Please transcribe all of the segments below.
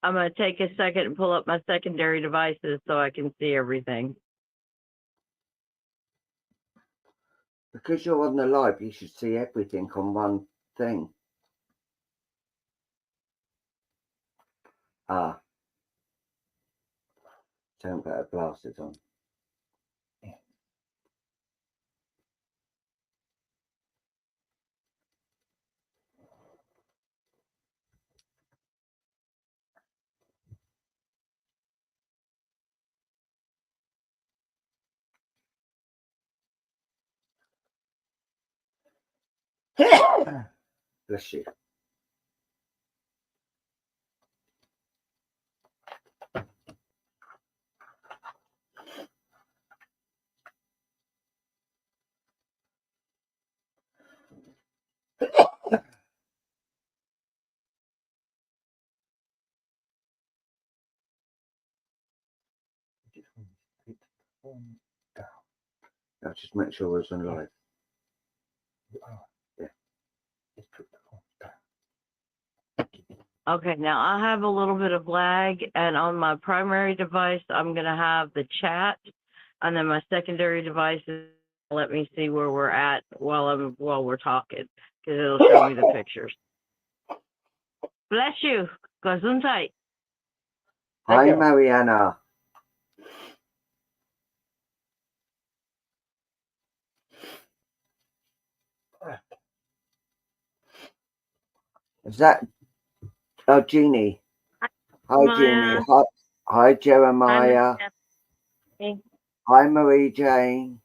I'm going to take a second and pull up my secondary devices so I can see everything. Because you're on the live, you should see everything on one thing. Ah. Don't put her glasses on. Bless you. I'll just make sure it's on live. Yeah. Okay, now I have a little bit of lag, and on my primary device, I'm going to have the chat, and then my secondary devices let me see where we're at while we're talking, because it'll show me the pictures. Bless you. Gesundheit. Hi, Mariana. Is that Jeannie? Hi, Jeannie. Hi, Jeremiah. Hi, Marie Jane.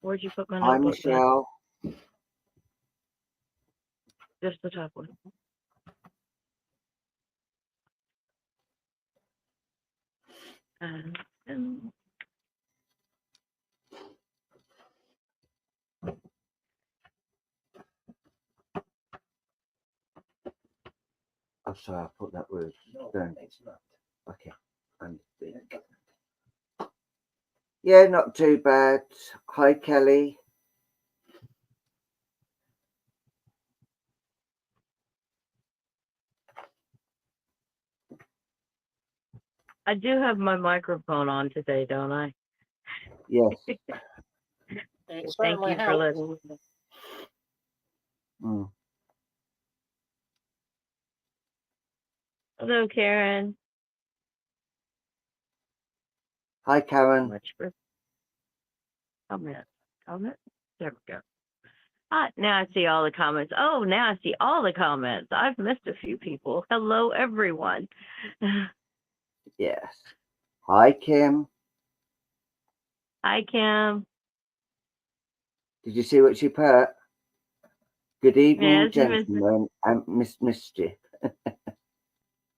Where'd you put my Hi, notebook? Michelle. Just the top one. I'm sorry, I thought that was done. Okay. Yeah, not too bad. Hi, Kelly. I do have my microphone on today, don't I? Yes. Thank you for letting me know. Hello, Karen. Hi, Karen. Comment. There we go. Now I see all the comments. Oh, now I see all the comments. I've missed a few people. Hello, everyone. Yes. Hi, Kim. Hi, Kim. Did you see what she put? Good evening, Yes, gentlemen, and Miss Mischief.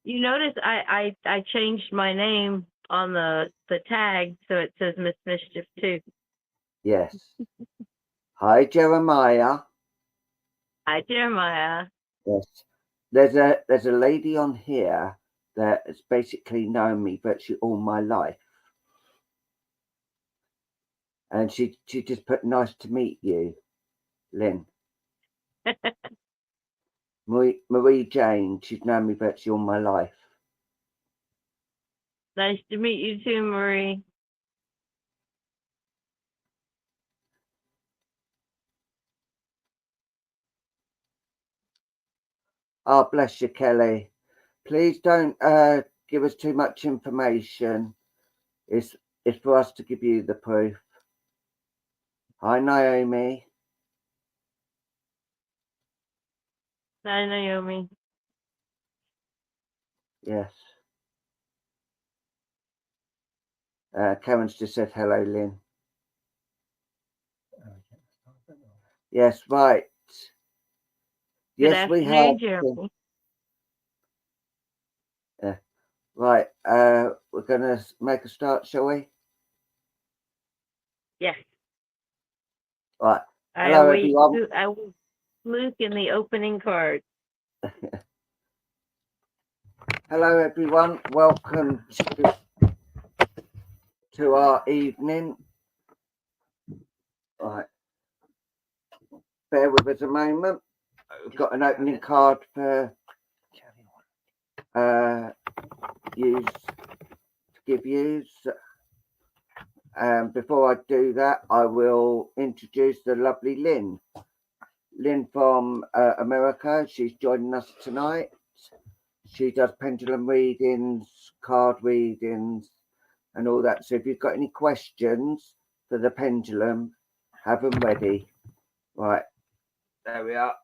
You notice I changed my name on the tag so it says Miss Mischief too. Yes. Hi, Jeremiah. Hi, Jeremiah. Yes. There's a lady on here that has basically known me virtually all my life. And she just put nice to meet you, Lynn. Marie Jane, she's known me virtually all my life. Nice to meet you too, Marie. Oh, bless you, Kelly. Please don't give us too much information. It's for us to give you the proof. Hi, Naomi. Hi, Naomi. Yes. Karen's just said hello, Lynn. Yes, right. Yes, we have. Jeremy. Yeah. Right. We're gonna make a start, shall we? Yes. Right. Hello, everyone. I will Luke in the opening card. Hello, everyone. Welcome to our evening. Right. Bear with us a moment. we've got an opening card for use to give you. Before I do that, I will introduce the lovely Lin. Lin from America. She's joining us tonight. She does pendulum readings, card readings, and all that. So if you've got any questions for the pendulum, have them ready. Right, there we are.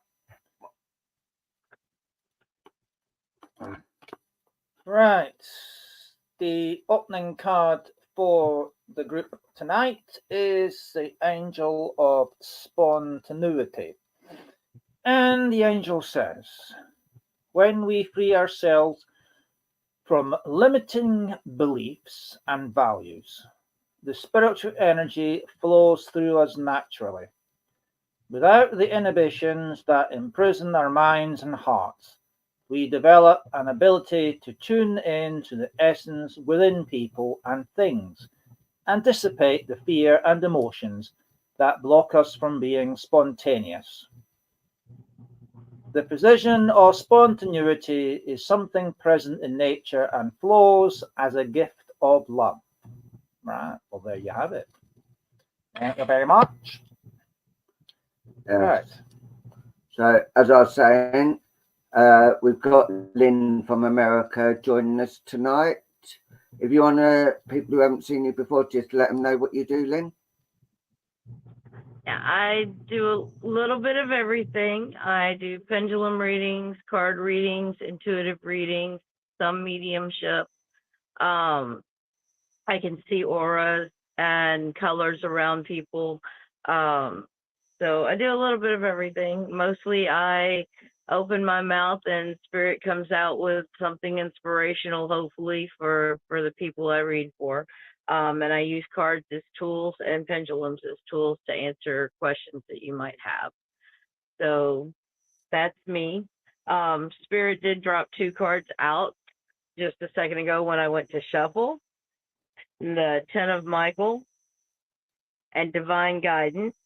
Right. The opening card for the group tonight is the Angel of Spontaneity. And the angel says, when we free ourselves from limiting beliefs and values, the spiritual energy flows through us naturally, without the inhibitions that imprison our minds and hearts. We develop an ability to tune in to the essence within people and things and dissipate the fear and emotions that block us from being spontaneous. The position of spontaneity is something present in nature and flows as a gift of love. Right, well, there you have it. Thank you very much. Yes. Right. So, as I was saying, we've got Lin from America joining us tonight. If you want to, people who haven't seen you before, just let them know what you do, Lin. Yeah, I do a little bit of everything. I do pendulum readings, card readings, intuitive readings, some mediumship. I can see auras and colors around people. So I do a little bit of everything. Mostly I open my mouth and spirit comes out with something inspirational, hopefully for the people I read for. And I use cards as tools and pendulums as tools to answer questions that you might have. So that's me. Spirit did drop 2 cards out just a second ago when I went to shuffle. The 10 of Michael and divine guidance.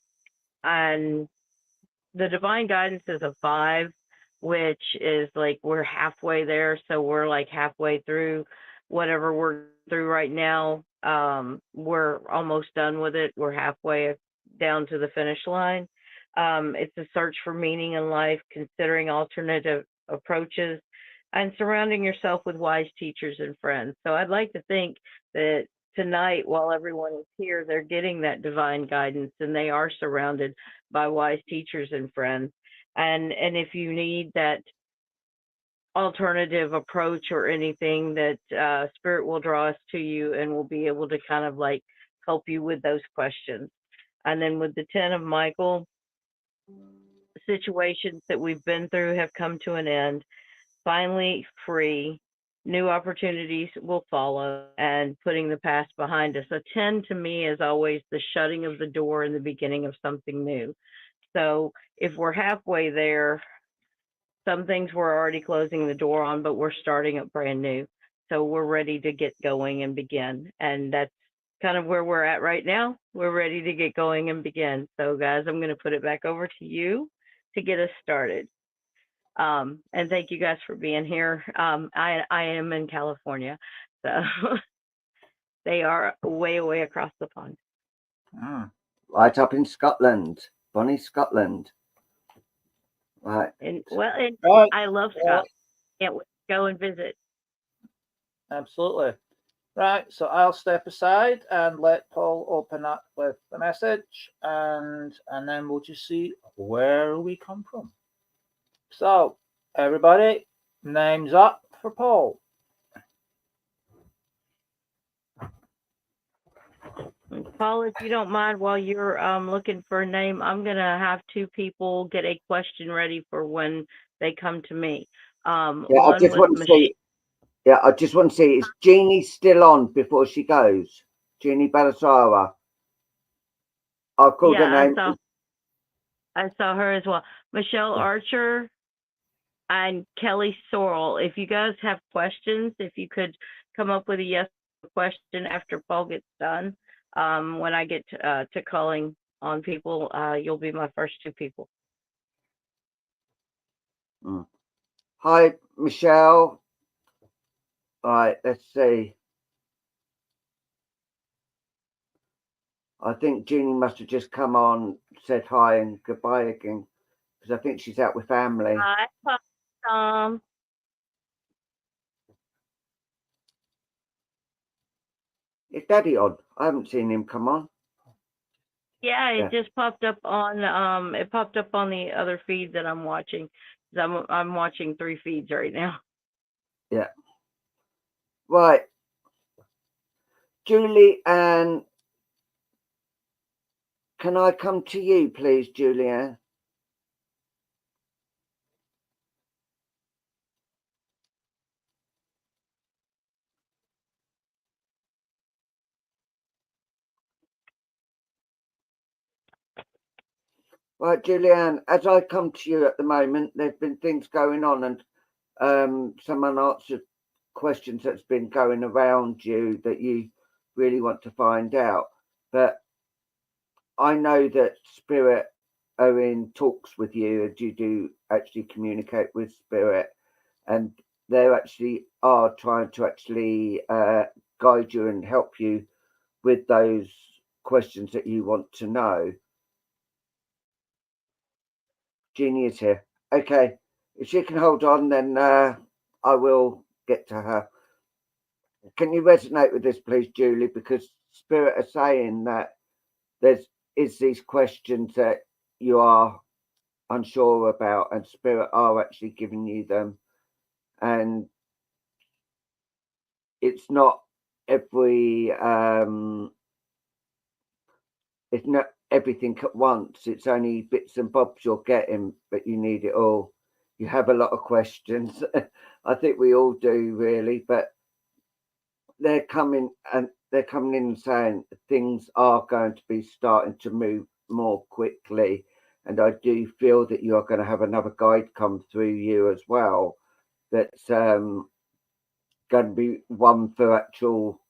And the divine guidance is a 5, which is like we're halfway there. So we're like halfway through whatever we're through right now. We're almost done with it. We're halfway down to the finish line. It's a search for meaning in life, considering alternative approaches, and surrounding yourself with wise teachers and friends. So I'd like to think that tonight, while everyone is here, they're getting that divine guidance and they are surrounded by wise teachers and friends. And if you need that alternative approach or anything, that spirit will draw us to you and will be able to kind of like help you with those questions. And then with the 10 of Michael, situations that we've been through have come to an end. Finally free, new opportunities will follow, and putting the past behind us. A 10 to me is always the shutting of the door and the beginning of something new. So if we're halfway there, some things we're already closing the door on, but we're starting up brand new. So we're ready to get going and begin. And that's kind of where we're at right now. We're ready to get going and begin. So guys, I'm going to put it back over to you to get us started. And thank you guys for being here. I am in California, so they are way, way across the pond. Right up in Scotland, Bonnie, Scotland. Right. And well, Right. I love Scotland. Can't wait to go and visit. Absolutely. Right, so I'll step aside and let Paul open up with the message, and then we'll just see where we come from. So, everybody, names up for Paul. Paul, if you don't mind, while you're looking for a name, I'm going to have 2 people get a question ready for when they come to me. Yeah, I just want to see. Yeah, I just want to see, is Jeannie still on before she goes? Jeannie Balasawa. I called her name. I saw her as well. Michelle Archer and Kelly Sorrell. If you guys have questions, if you could come up with a yes question after Paul gets done. When I get to calling on people, you'll be my first 2 people. Hi, Michelle. Right, let's see. I think Jeannie must have just come on, said hi and goodbye again, because I think she's out with family. Hi, Tom. Is Daddy on? I haven't seen him come on. Yeah, it just popped up on it popped up on the other feed that I'm watching. I'm watching 3 feeds right now. Yeah. Right. Julianne, can I come to you, please, Julianne? Right, Julianne, as I come to you at the moment, there's been things going on and some unanswered questions that's been going around you that you really want to find out. But I know that Spirit are in talks with you and you do actually communicate with Spirit, and they actually are trying to actually guide you and help you with those questions that you want to know. Jeannie is here. Okay, if she can hold on, then I will get to her. Can you resonate with this, please, Julie? Because Spirit are saying that there's these questions that you are unsure about, and Spirit are actually giving you them, and it's not every it's not everything at once. It's only bits and bobs you're getting, but you need it all. You have a lot of questions. I think we all do, really, but they're coming in and saying things are going to be starting to move more quickly, and I do feel that you are going to have another guide come through you as well. That's going to be one for actual.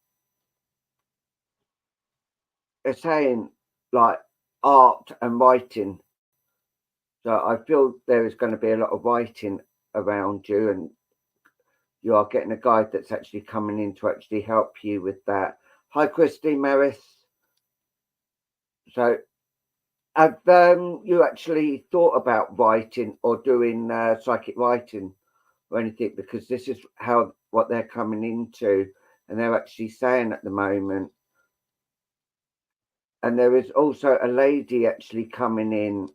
They're saying like art and writing. So I feel there is going to be a lot of writing around you, and you are getting a guide that's actually coming in to actually help you with that. Hi, Christy Maris. So, have you actually thought about writing or doing psychic writing or anything? Because this is what they're coming into, and they're actually saying at the moment. And there is also a lady actually coming in.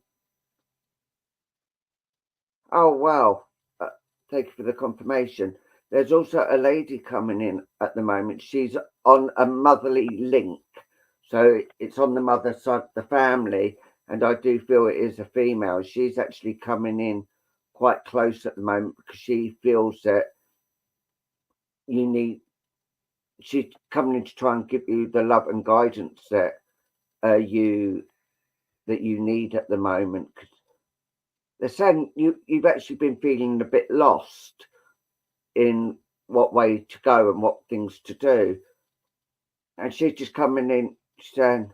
Oh, wow. Thank you for the confirmation. There's also a lady coming in at the moment. She's on a motherly link. So it's on the mother side of the family. And I do feel it is a female. She's actually coming in quite close at the moment because she feels that she's coming in to try and give you the love and guidance that you need at the moment. Because they're saying you've actually been feeling a bit lost in what way to go and what things to do. And she's just coming in saying,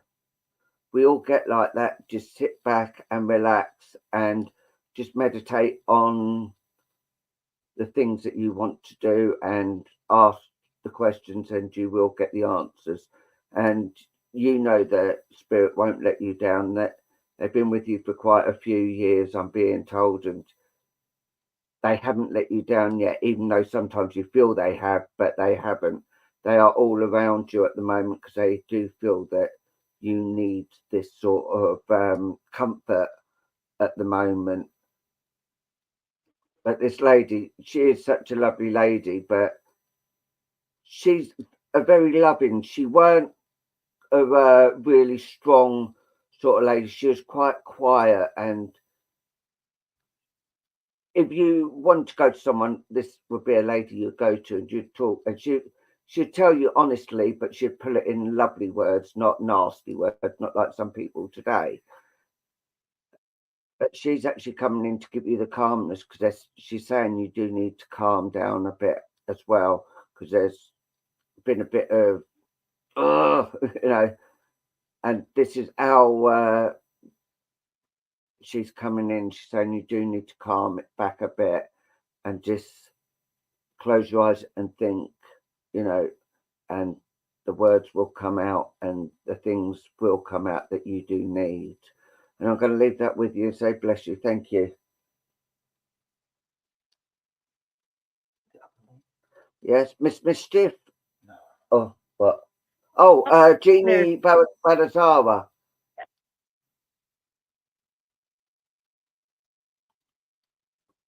we all get like that. Just sit back and relax and just meditate on the things that you want to do and ask the questions, and you will get the answers. And you know that Spirit won't let you down, that they've been with you for quite a few years, I'm being told, and they haven't let you down yet, even though sometimes you feel they have, but they haven't. They are all around you at the moment because they do feel that you need this sort of comfort at the moment. But this lady, she is such a lovely lady, but she's a very loving. She weren't a really strong sort of lady. She was quite quiet, and if you want to go to someone, this would be a lady you'd go to and you'd talk, and she'd tell you honestly, but she'd put it in lovely words, not nasty words, not like some people today. But she's actually coming in to give you the calmness, because she's saying you do need to calm down a bit as well, because there's been a bit of, you know, and this is how she's coming in. She's saying you do need to calm it back a bit and just close your eyes and think, and the words will come out and the things will come out that you do need. And I'm going to leave that with you. Say bless you. Thank you. Yes, Miss Mischief. No. Oh, what? Oh, Jeannie Balazawa.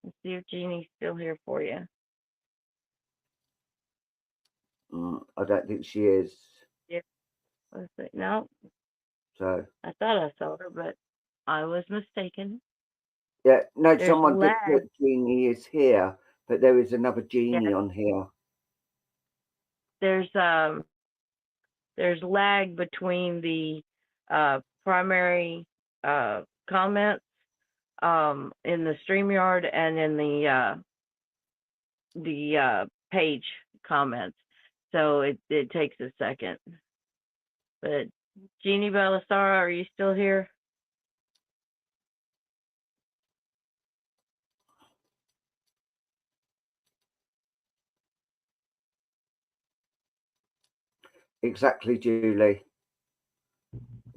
Let's see if Jeannie's still here for you. I don't think she is. Yeah. Let's see. No, So I thought I saw her, but I was mistaken. yeah, no, There's someone did lag. put Jeannie is here, but there is another Jeannie on here. There's lag between the primary comments in the StreamYard and in the page comments. So it takes a second. But Jeannie Belisara, are you still here? Exactly, Julie.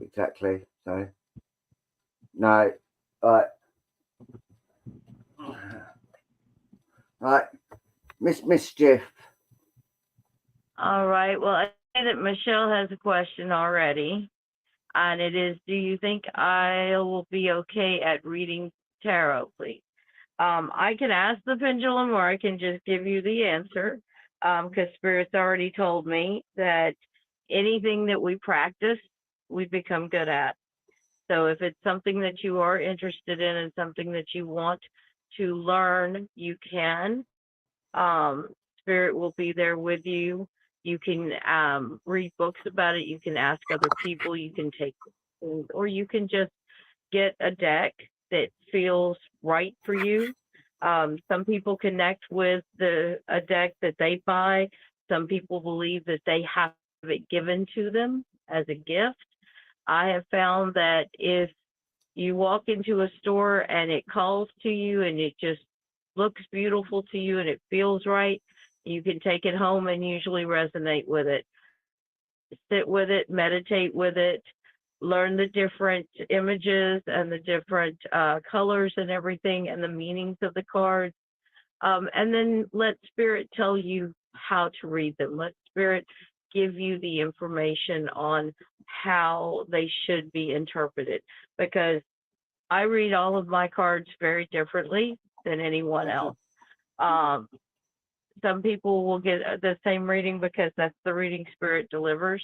Exactly. So no, right, right, Miss Mischief. All right. Well, I see that Michelle has a question already, and it is: do you think I will be okay at reading tarot, please? I can ask the pendulum, or I can just give you the answer, because Spirit's already told me that anything that we practice, we become good at. So if it's something that you are interested in and something that you want to learn, you can. Spirit will be there with you. You can read books about it. You can ask other people. You can take, or you can just get a deck that feels right for you. Some people connect with a deck that they buy. Some people believe that they have it given to them as a gift. I have found that if you walk into a store and it calls to you and it just looks beautiful to you and it feels right, you can take it home and usually resonate with it. Sit with it, meditate with it, learn the different images and the different colors and everything and the meanings of the cards. And then let Spirit tell you how to read them. Let Spirit give you the information on how they should be interpreted, because I read all of my cards very differently than anyone else. Some people will get the same reading because that's the reading Spirit delivers.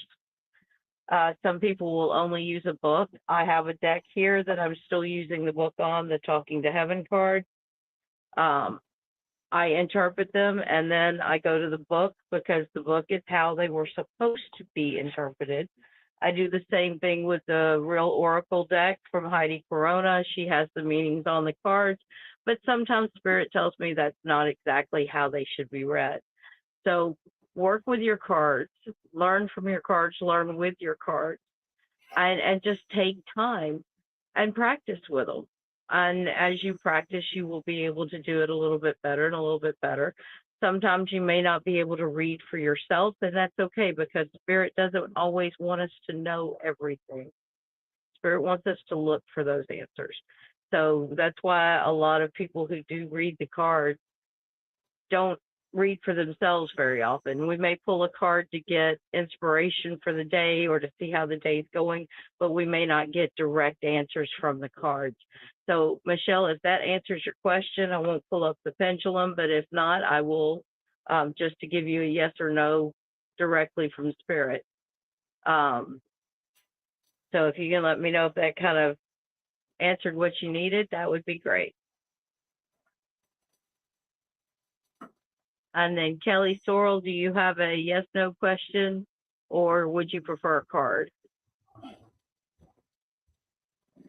Some people will only use a book. I have a deck here that I'm still using the book on, the Talking to Heaven card. I interpret them and then I go to the book because the book is how they were supposed to be interpreted. I do the same thing with the Real Oracle deck from Heidi Corona. She has the meanings on the cards, but sometimes Spirit tells me that's not exactly how they should be read. So work with your cards, learn from your cards, learn with your cards, and just take time and practice with them. And as you practice, you will be able to do it a little bit better and a little bit better. Sometimes you may not be able to read for yourself, and that's okay, because Spirit doesn't always want us to know everything. Spirit wants us to look for those answers. So that's why a lot of people who do read the cards don't read for themselves very often. We may pull a card to get inspiration for the day or to see how the day's going, but we may not get direct answers from the cards. So, Michelle, if that answers your question, I won't pull up the pendulum, but if not, I will just to give you a yes or no directly from Spirit. So if you can let me know if that kind of answered what you needed, that would be great. And then Kelly Sorrell, do you have a yes, no question, or would you prefer a card?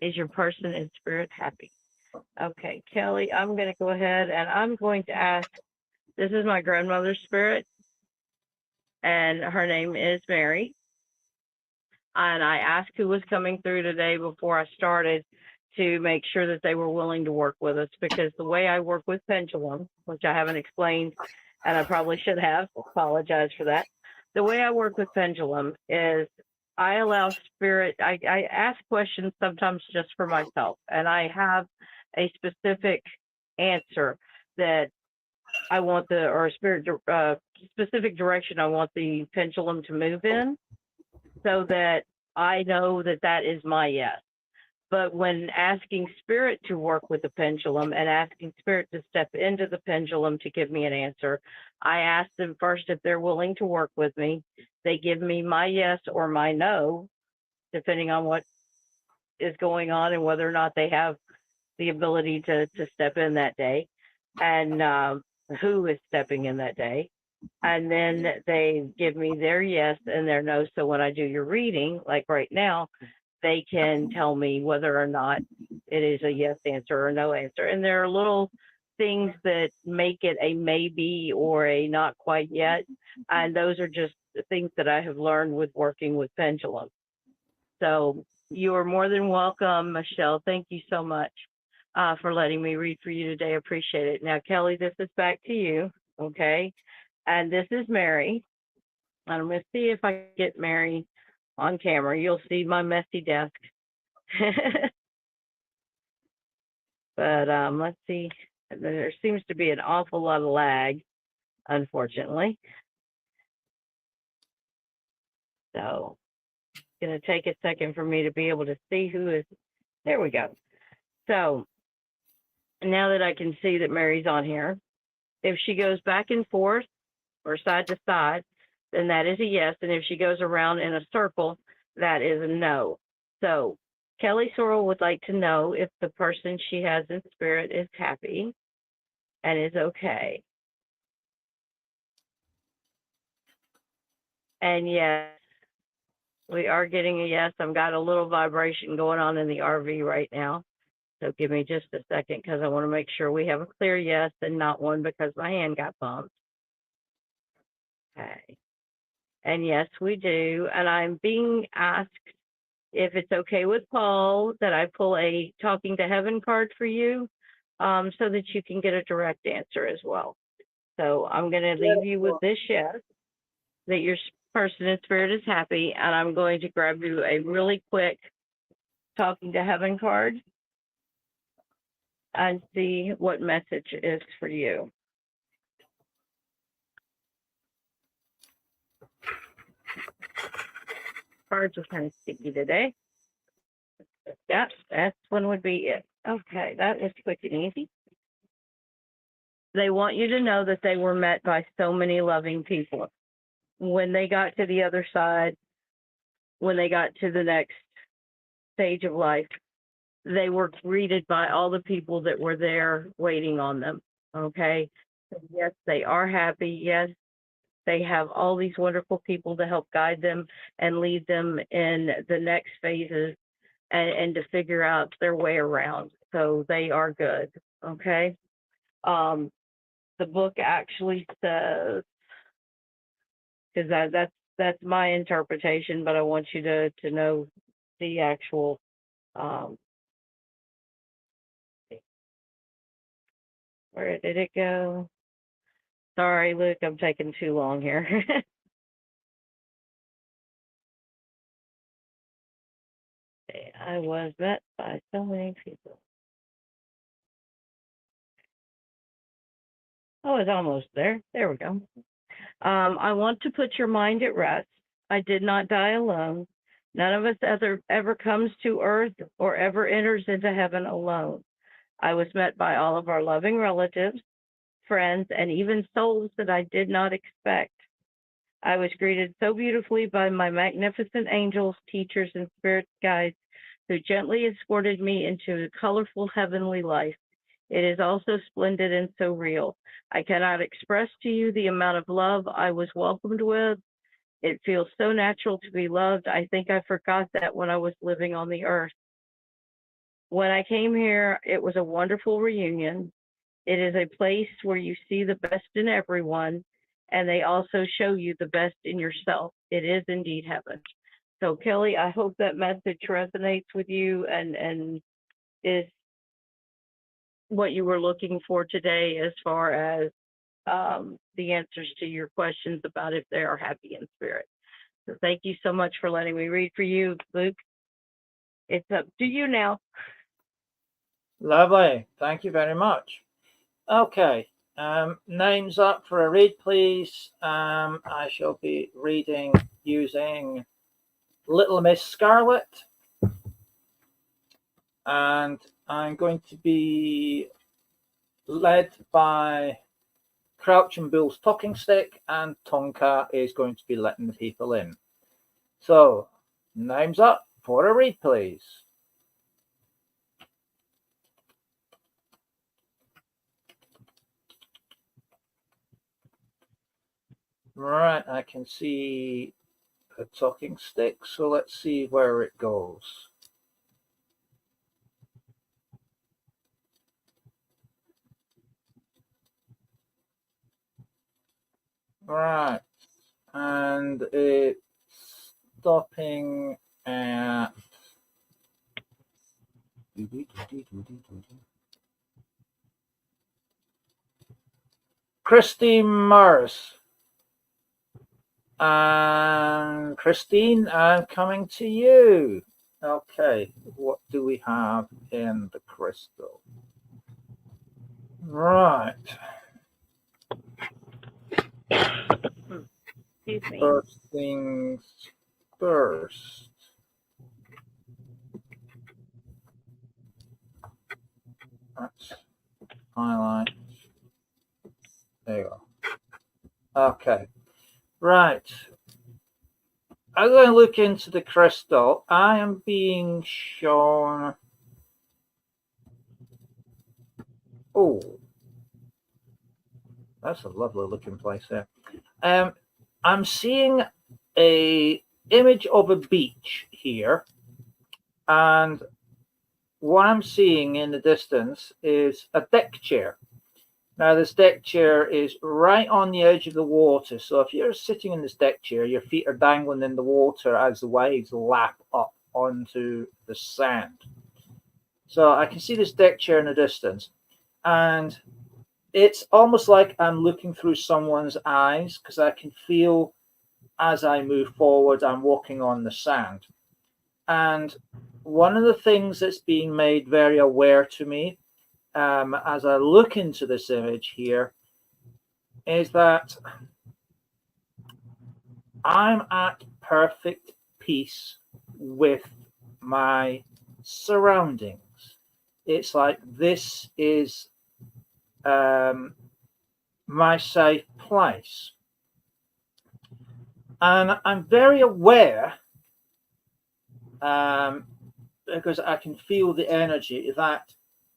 Is your person in spirit happy? Okay, Kelly, I'm going to go ahead and I'm going to ask, this is my grandmother's spirit, and her name is Mary. And I asked who was coming through today before I started to make sure that they were willing to work with us, because the way I work with Pendulum, which I haven't explained, and I probably should have, apologize for that. The way I work with Pendulum is I allow spirit, I ask questions sometimes just for myself, and I have a specific answer that I want specific direction I want the pendulum to move in, so that I know that that is my yes. But when asking spirit to work with the pendulum and asking spirit to step into the pendulum to give me an answer, I ask them first if they're willing to work with me. They give me my yes or my no, depending on what is going on and whether or not they have the ability to step in that day, and who is stepping in that day. And then they give me their yes and their no. So when I do your reading, like right now, they can tell me whether or not it is a yes answer or no answer. And there are little things that make it a maybe or a not quite yet. And those are just the things that I have learned with working with Pendulum. So you are more than welcome, Michelle. Thank you so much for letting me read for you today. I appreciate it. Now, Kelly, this is back to you, okay? And this is Mary. I'm going to see if I can get Mary on camera. You'll see my messy desk. But let's see. There seems to be an awful lot of lag, unfortunately. So it's going to take a second for me to be able to see who is. There we go. So now that I can see that Mary's on here, if she goes back and forth or side to side, then that is a yes. And if she goes around in a circle, that is a no. So Kelly Sorrell would like to know if the person she has in spirit is happy and is okay. And yes, we are getting a yes. I've got a little vibration going on in the RV right now. So give me just a second, because I want to make sure we have a clear yes and not one because my hand got bumped. Okay. And yes, we do. And I'm being asked if it's okay with Paul that I pull a Talking to Heaven card for you, so that you can get a direct answer as well. So I'm going to leave you with this yes, that your person in spirit is happy. And I'm going to grab you a really quick Talking to Heaven card and see what message is for you. Cards are kind of sticky today. Yeah, that one would be it. Okay, that is quick and easy. They want you to know that they were met by so many loving people. When they got to the other side, when they got to the next stage of life, they were greeted by all the people that were there waiting on them. Okay. So yes, they are happy. Yes, they have all these wonderful people to help guide them and lead them in the next phases and to figure out their way around. So they are good. Okay. The book actually says, because that's my interpretation, but I want you to know the actual where did it go? Sorry, Luke, I'm taking too long here. I was met by so many people. Oh, it's almost there. There we go. I want to put your mind at rest. I did not die alone. None of us ever comes to earth or ever enters into heaven alone. I was met by all of our loving relatives, friends, and even souls that I did not expect. I was greeted so beautifully by my magnificent angels, teachers, and spirit guides who gently escorted me into a colorful heavenly life. It is also splendid and so real. I cannot express to you the amount of love I was welcomed with. It feels so natural to be loved. I think I forgot that when I was living on the earth. When I came here, it was a wonderful reunion. It is a place where you see the best in everyone, and they also show you the best in yourself. It is indeed heaven. So, Kelly, I hope that message resonates with you and is what you were looking for today as far as the answers to your questions about if they are happy in spirit. So thank you so much for letting me read for you, Luke. It's up to you now. Lovely. Thank you very much. Okay. Names up for a read, please. I shall be reading using Little Miss Scarlet. And I'm going to be led by Crouching Bull's talking stick, and Tonka is going to be letting the people in. So, names up for a read, please. Right, I can see a talking stick, so let's see where it goes. Right, and it's stopping at Christine Morris. And Christine, I'm coming to you. Okay, what do we have in the crystal? Right. Excuse me. First things first. Let's highlight. There you go. Okay. Right. I'm going to look into the crystal. I am being shown. Oh, that's a lovely looking place there. I'm seeing a image of a beach here, and what I'm seeing in the distance is a deck chair. Now, this deck chair is right on the edge of the water. So if you're sitting in this deck chair, your feet are dangling in the water as the waves lap up onto the sand. So I can see this deck chair in the distance. And it's almost like I'm looking through someone's eyes, because I can feel as I move forward, I'm walking on the sand. And one of the things that's being made very aware to me as I look into this image here is that I'm at perfect peace with my surroundings. It's like this is my safe place. And I'm very aware, because I can feel the energy, that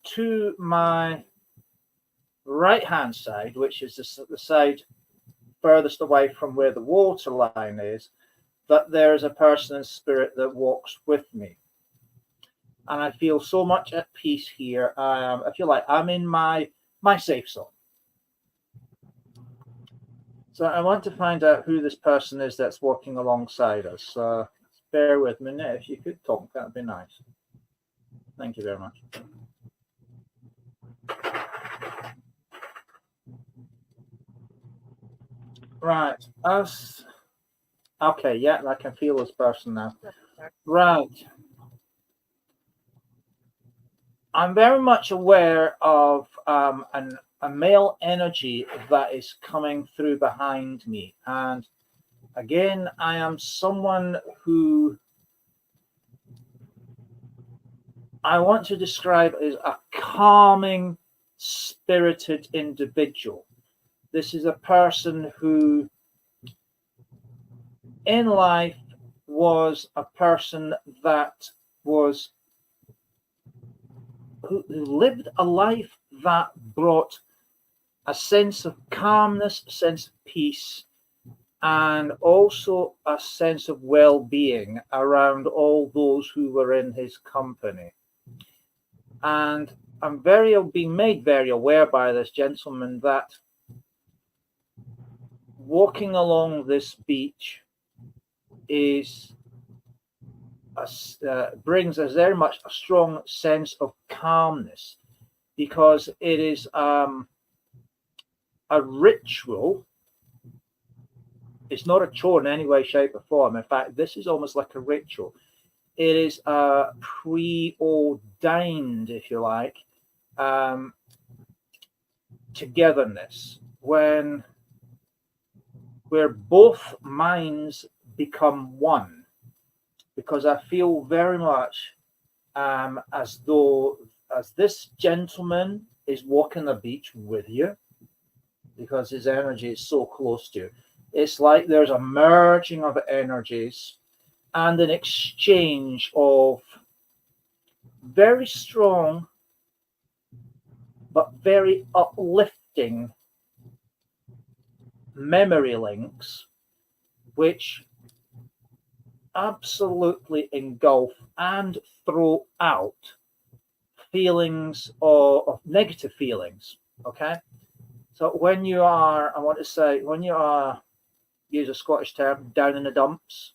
to my right hand side, which is the side furthest away from where the water line is, that there is a person in spirit that walks with me. And I feel so much at peace here. I feel like I'm in my safe zone. So I want to find out who this person is that's walking alongside us. So bear with me now. If you could talk, that would be nice. Thank you very much. Right. Okay, yeah, I can feel this person now. Right. I'm very much aware of a male energy that is coming through behind me. And again, I am someone who I want to describe as a calming, spirited individual. This is a person who in life was a person that was who lived a life that brought a sense of calmness, a sense of peace, and also a sense of well-being around all those who were in his company. And I'm being made very aware by this gentleman that walking along this beach is brings us very much a strong sense of calmness, because it is a ritual. It's not a chore in any way, shape, or form. In fact, this is almost like a ritual. It is a preordained, if you like, togetherness where both minds become one. Because I feel very much as this gentleman is walking the beach with you, because his energy is so close to you. It's like there's a merging of energies and an exchange of very strong but very uplifting memory links, which absolutely engulf and throw out feelings of negative feelings. Okay, so when you are, I want to say, when you are, use a Scottish term, down in the dumps,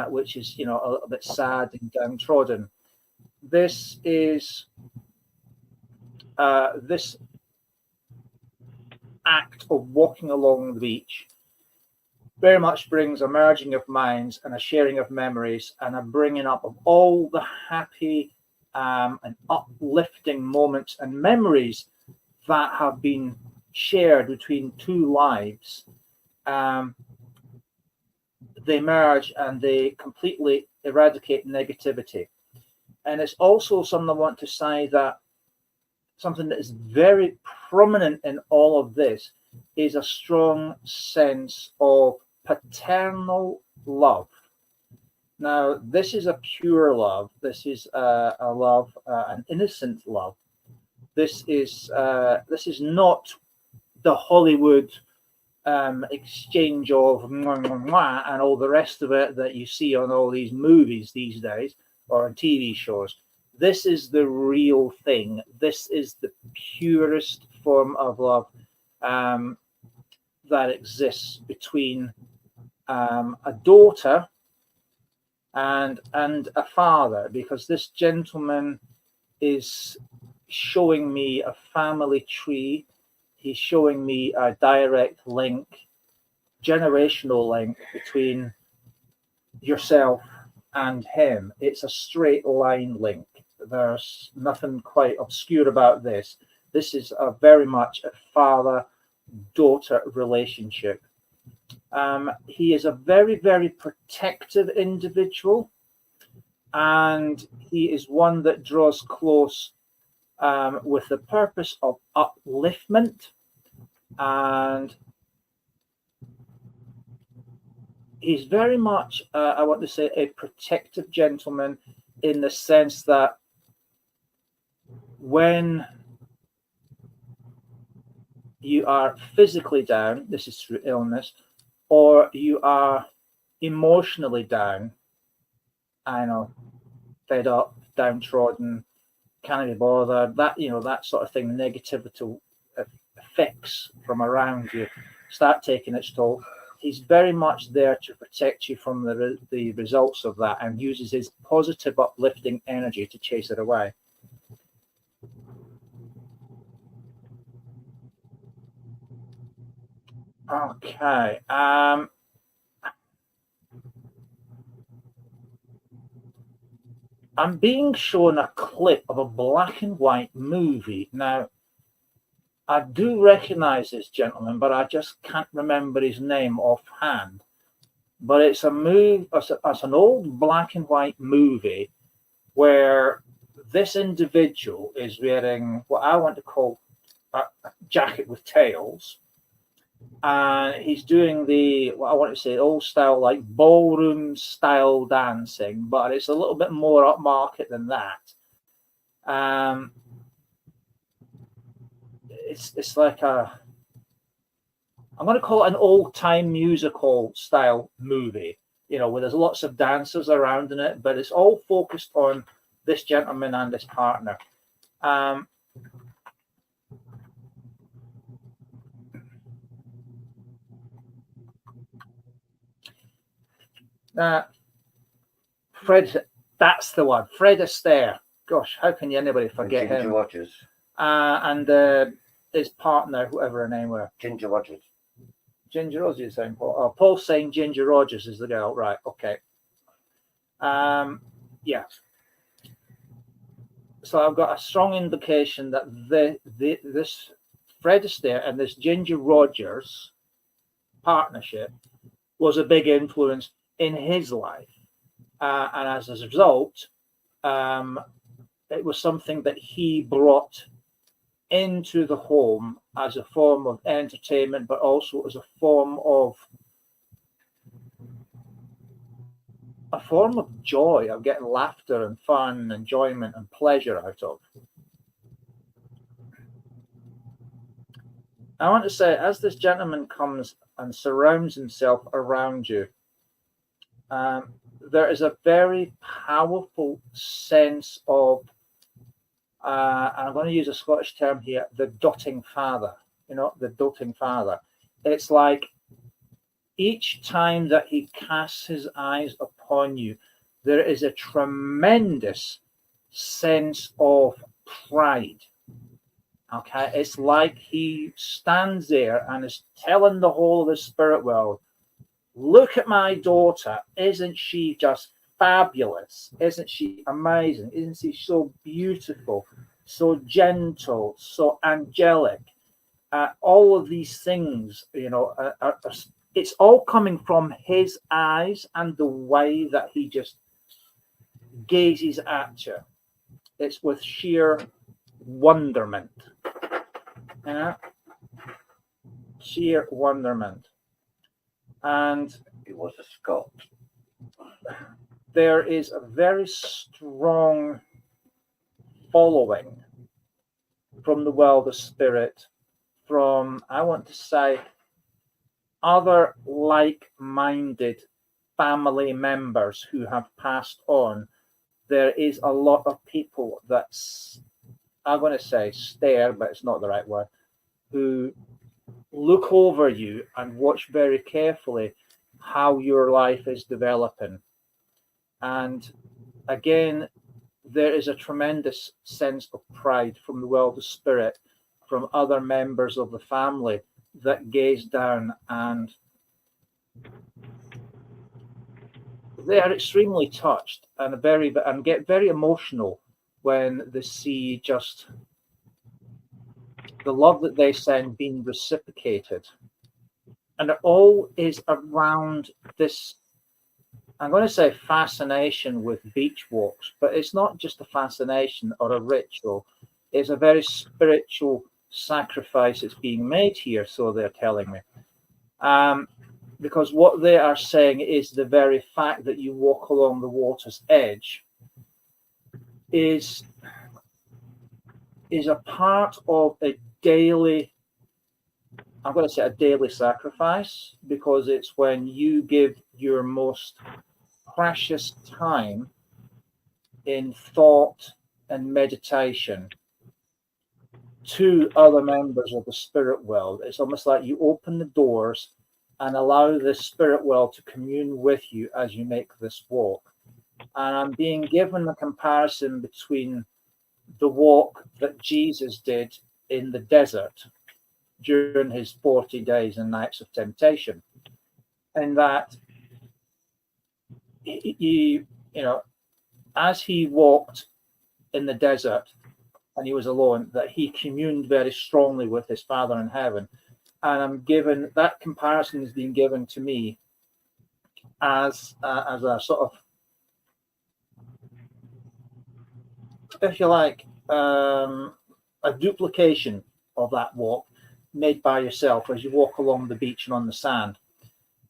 which is, you know, a little bit sad and downtrodden, this is this act of walking along the beach very much brings a merging of minds and a sharing of memories and a bringing up of all the happy and uplifting moments and memories that have been shared between two lives. They merge and they completely eradicate negativity. And it's also something I want to say, that something that is very prominent in all of this is a strong sense of paternal love. Now, this is a pure love. This is a love, an innocent love. This is not the Hollywood exchange of mwah, mwah, mwah, and all the rest of it that you see on all these movies these days or on TV shows. This is the real thing. This is the purest form of love that exists between a daughter and a father, because this gentleman is showing me a family tree. He's showing me a direct link, generational link between yourself and him. It's a straight line link. There's nothing quite obscure about this. This is a very much a father-daughter relationship. He is a very, very protective individual, and he is one that draws close with the purpose of upliftment, and he's very much, I want to say, a protective gentleman, in the sense that when you are physically down, this is through illness, or you are emotionally down, I know, fed up, downtrodden, can't be bothered, that, you know, that sort of thing, negativity effects from around you start taking its toll. He's very much there to protect you from the results of that, and uses his positive, uplifting energy to chase it away. Okay. I'm being shown a clip of a black and white movie. Now, I do recognize this gentleman, but I just can't remember his name offhand. But it's a it's an old black and white movie where this individual is wearing what I want to call a jacket with tails. And he's doing what I want to say, old style, like ballroom style dancing, but it's a little bit more upmarket than that. It's like I'm going to call it an old time musical style movie, you know, where there's lots of dancers around in it, but it's all focused on this gentleman and his partner. Fred, that's the one. Fred Astaire. Gosh, how can anybody forget Ginger him? Rogers. And his partner, whoever her name were. Ginger Rogers. Ginger Rogers, you're saying, Paul? Oh, Paul's saying Ginger Rogers is the girl. Right, okay. Yeah. So I've got a strong indication that this Fred Astaire and this Ginger Rogers partnership was a big influence in his life. And as a result, it was something that he brought into the home as a form of entertainment, but also as a form of joy, of getting laughter and fun and enjoyment and pleasure out of. I want to say, as this gentleman comes and surrounds himself around you, there is a very powerful sense of, and I'm going to use a Scottish term here, the doting father. You know, the doting father. It's like each time that he casts his eyes upon you, there is a tremendous sense of pride. Okay, it's like he stands there and is telling the whole of the spirit world, look at my daughter. Isn't she just fabulous? Isn't she amazing? Isn't she so beautiful, so gentle, so angelic? All of these things, you know, it's all coming from his eyes and the way that he just gazes at you. It's with sheer wonderment. Yeah, sheer wonderment. And He was a Scot. there is a very strong following from the world of spirit, from, I want to say, other like-minded family members who have passed on. There is a lot of people that's, I'm going to say stare, but it's not the right word, who look over you and watch very carefully how your life is developing. And again, there is a tremendous sense of pride from the world of spirit, from other members of the family that gaze down, and they are extremely touched and get very emotional when they see just the love that they send being reciprocated. And it all is around this, I'm going to say, fascination with beach walks, but it's not just a fascination or a ritual. It's a very spiritual sacrifice that's being made here, so they're telling me. Because what they are saying is the very fact that you walk along the water's edge is a part of a daily, I'm going to say a daily sacrifice, because it's when you give your most precious time in thought and meditation to other members of the spirit world. It's almost like you open the doors and allow the spirit world to commune with you as you make this walk. And I'm being given a comparison between the walk that Jesus did in the desert during his 40 days and nights of temptation, and that he, you know, as he walked in the desert and he was alone, that he communed very strongly with his Father in heaven. And I'm given that comparison is being given to me as a sort of, if you like, a duplication of that walk made by yourself as you walk along the beach and on the sand.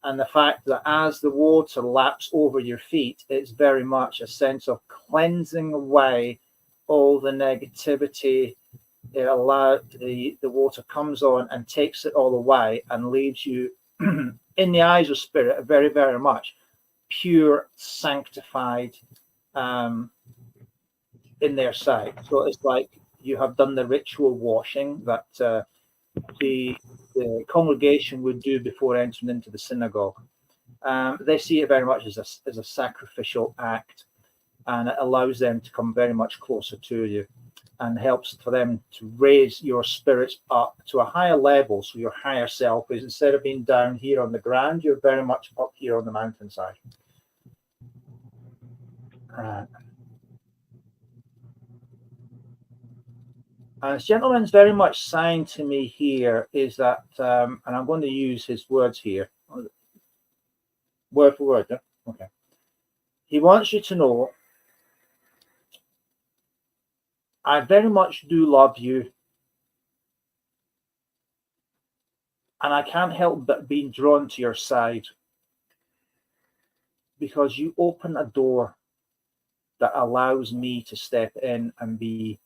And the fact that as the water laps over your feet, it's very much a sense of cleansing away all the negativity. It allows the water comes on and takes it all away and leaves you in the eyes of spirit very, very much pure, sanctified in their sight. So it's like you have done the ritual washing that the congregation would do before entering into the synagogue. They see it very much as a sacrificial act and it allows them to come very much closer to you and helps for them to raise your spirits up to a higher level. So your higher self is, instead of being down here on the ground, you're very much up here on the mountainside. And this gentleman's very much saying to me here is that, and I'm going to use his words here, word for word. Yeah? Okay. He wants you to know, I very much do love you, and I can't help but being drawn to your side because you open a door that allows me to step in and be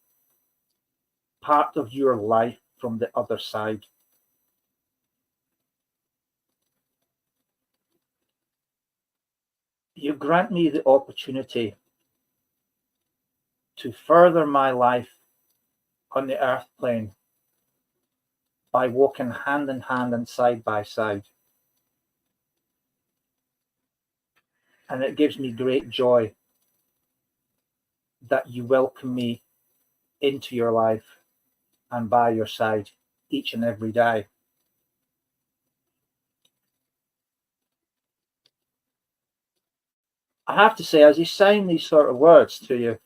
part of your life from the other side. You grant me the opportunity to further my life on the earth plane by walking hand in hand and side by side. And it gives me great joy that you welcome me into your life and by your side each and every day. I have to say, as he's saying these sort of words to you,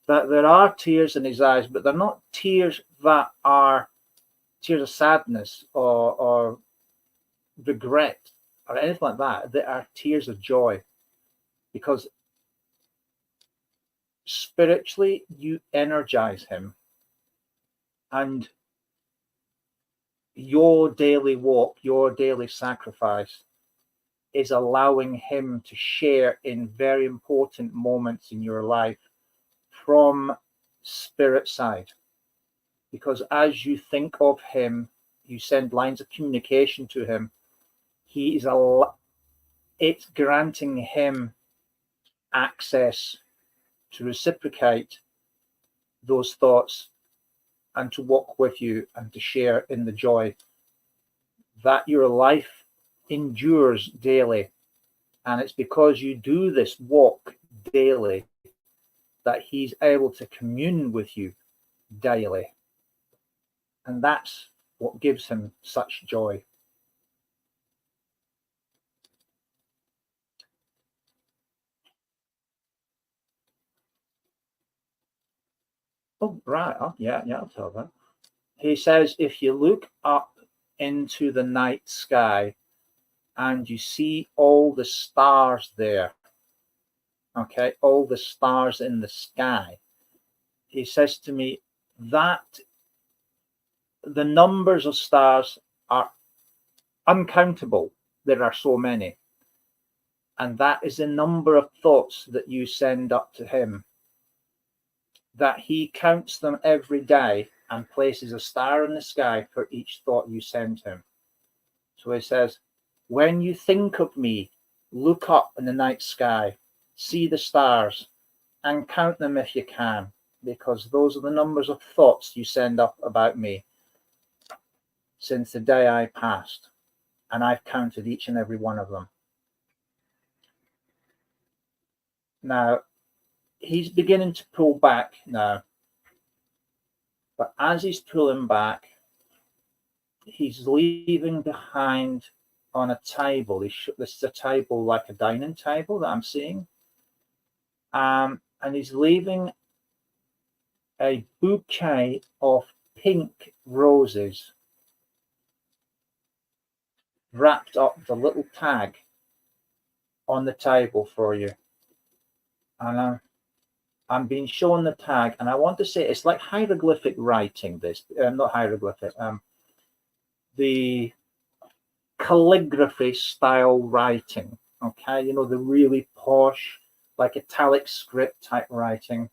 that there are tears in his eyes, but they're not tears that are tears of sadness or regret or anything like that. They are tears of joy, because spiritually you energize him, and your daily walk, your daily sacrifice is allowing him to share in very important moments in your life from spirit side. Because as you think of him, you send lines of communication to him. It's granting him access to reciprocate those thoughts and to walk with you and to share in the joy that your life endures daily. And it's because you do this walk daily that he's able to commune with you daily. And that's what gives him such joy. Oh, right. Oh, yeah, I'll tell that. He says, if you look up into the night sky and you see all the stars there, okay, all the stars in the sky, he says to me that the numbers of stars are uncountable. There are so many. And that is the number of thoughts that you send up to him, that he counts them every day and places a star in the sky for each thought you send him. So he says, when you think of me, look up in the night sky, see the stars, and count them if you can, because those are the numbers of thoughts you send up about me since the day I passed, and I've counted each and every one of them. Now, he's beginning to pull back now, but as he's pulling back, he's leaving behind on a table. This is a table like a dining table that I'm seeing. And he's leaving a bouquet of pink roses wrapped up with a little tag on the table for you. And I'm being shown the tag, and I want to say it's like hieroglyphic writing. This not hieroglyphic, the calligraphy style writing. Okay, you know, the really posh, like italic script type writing.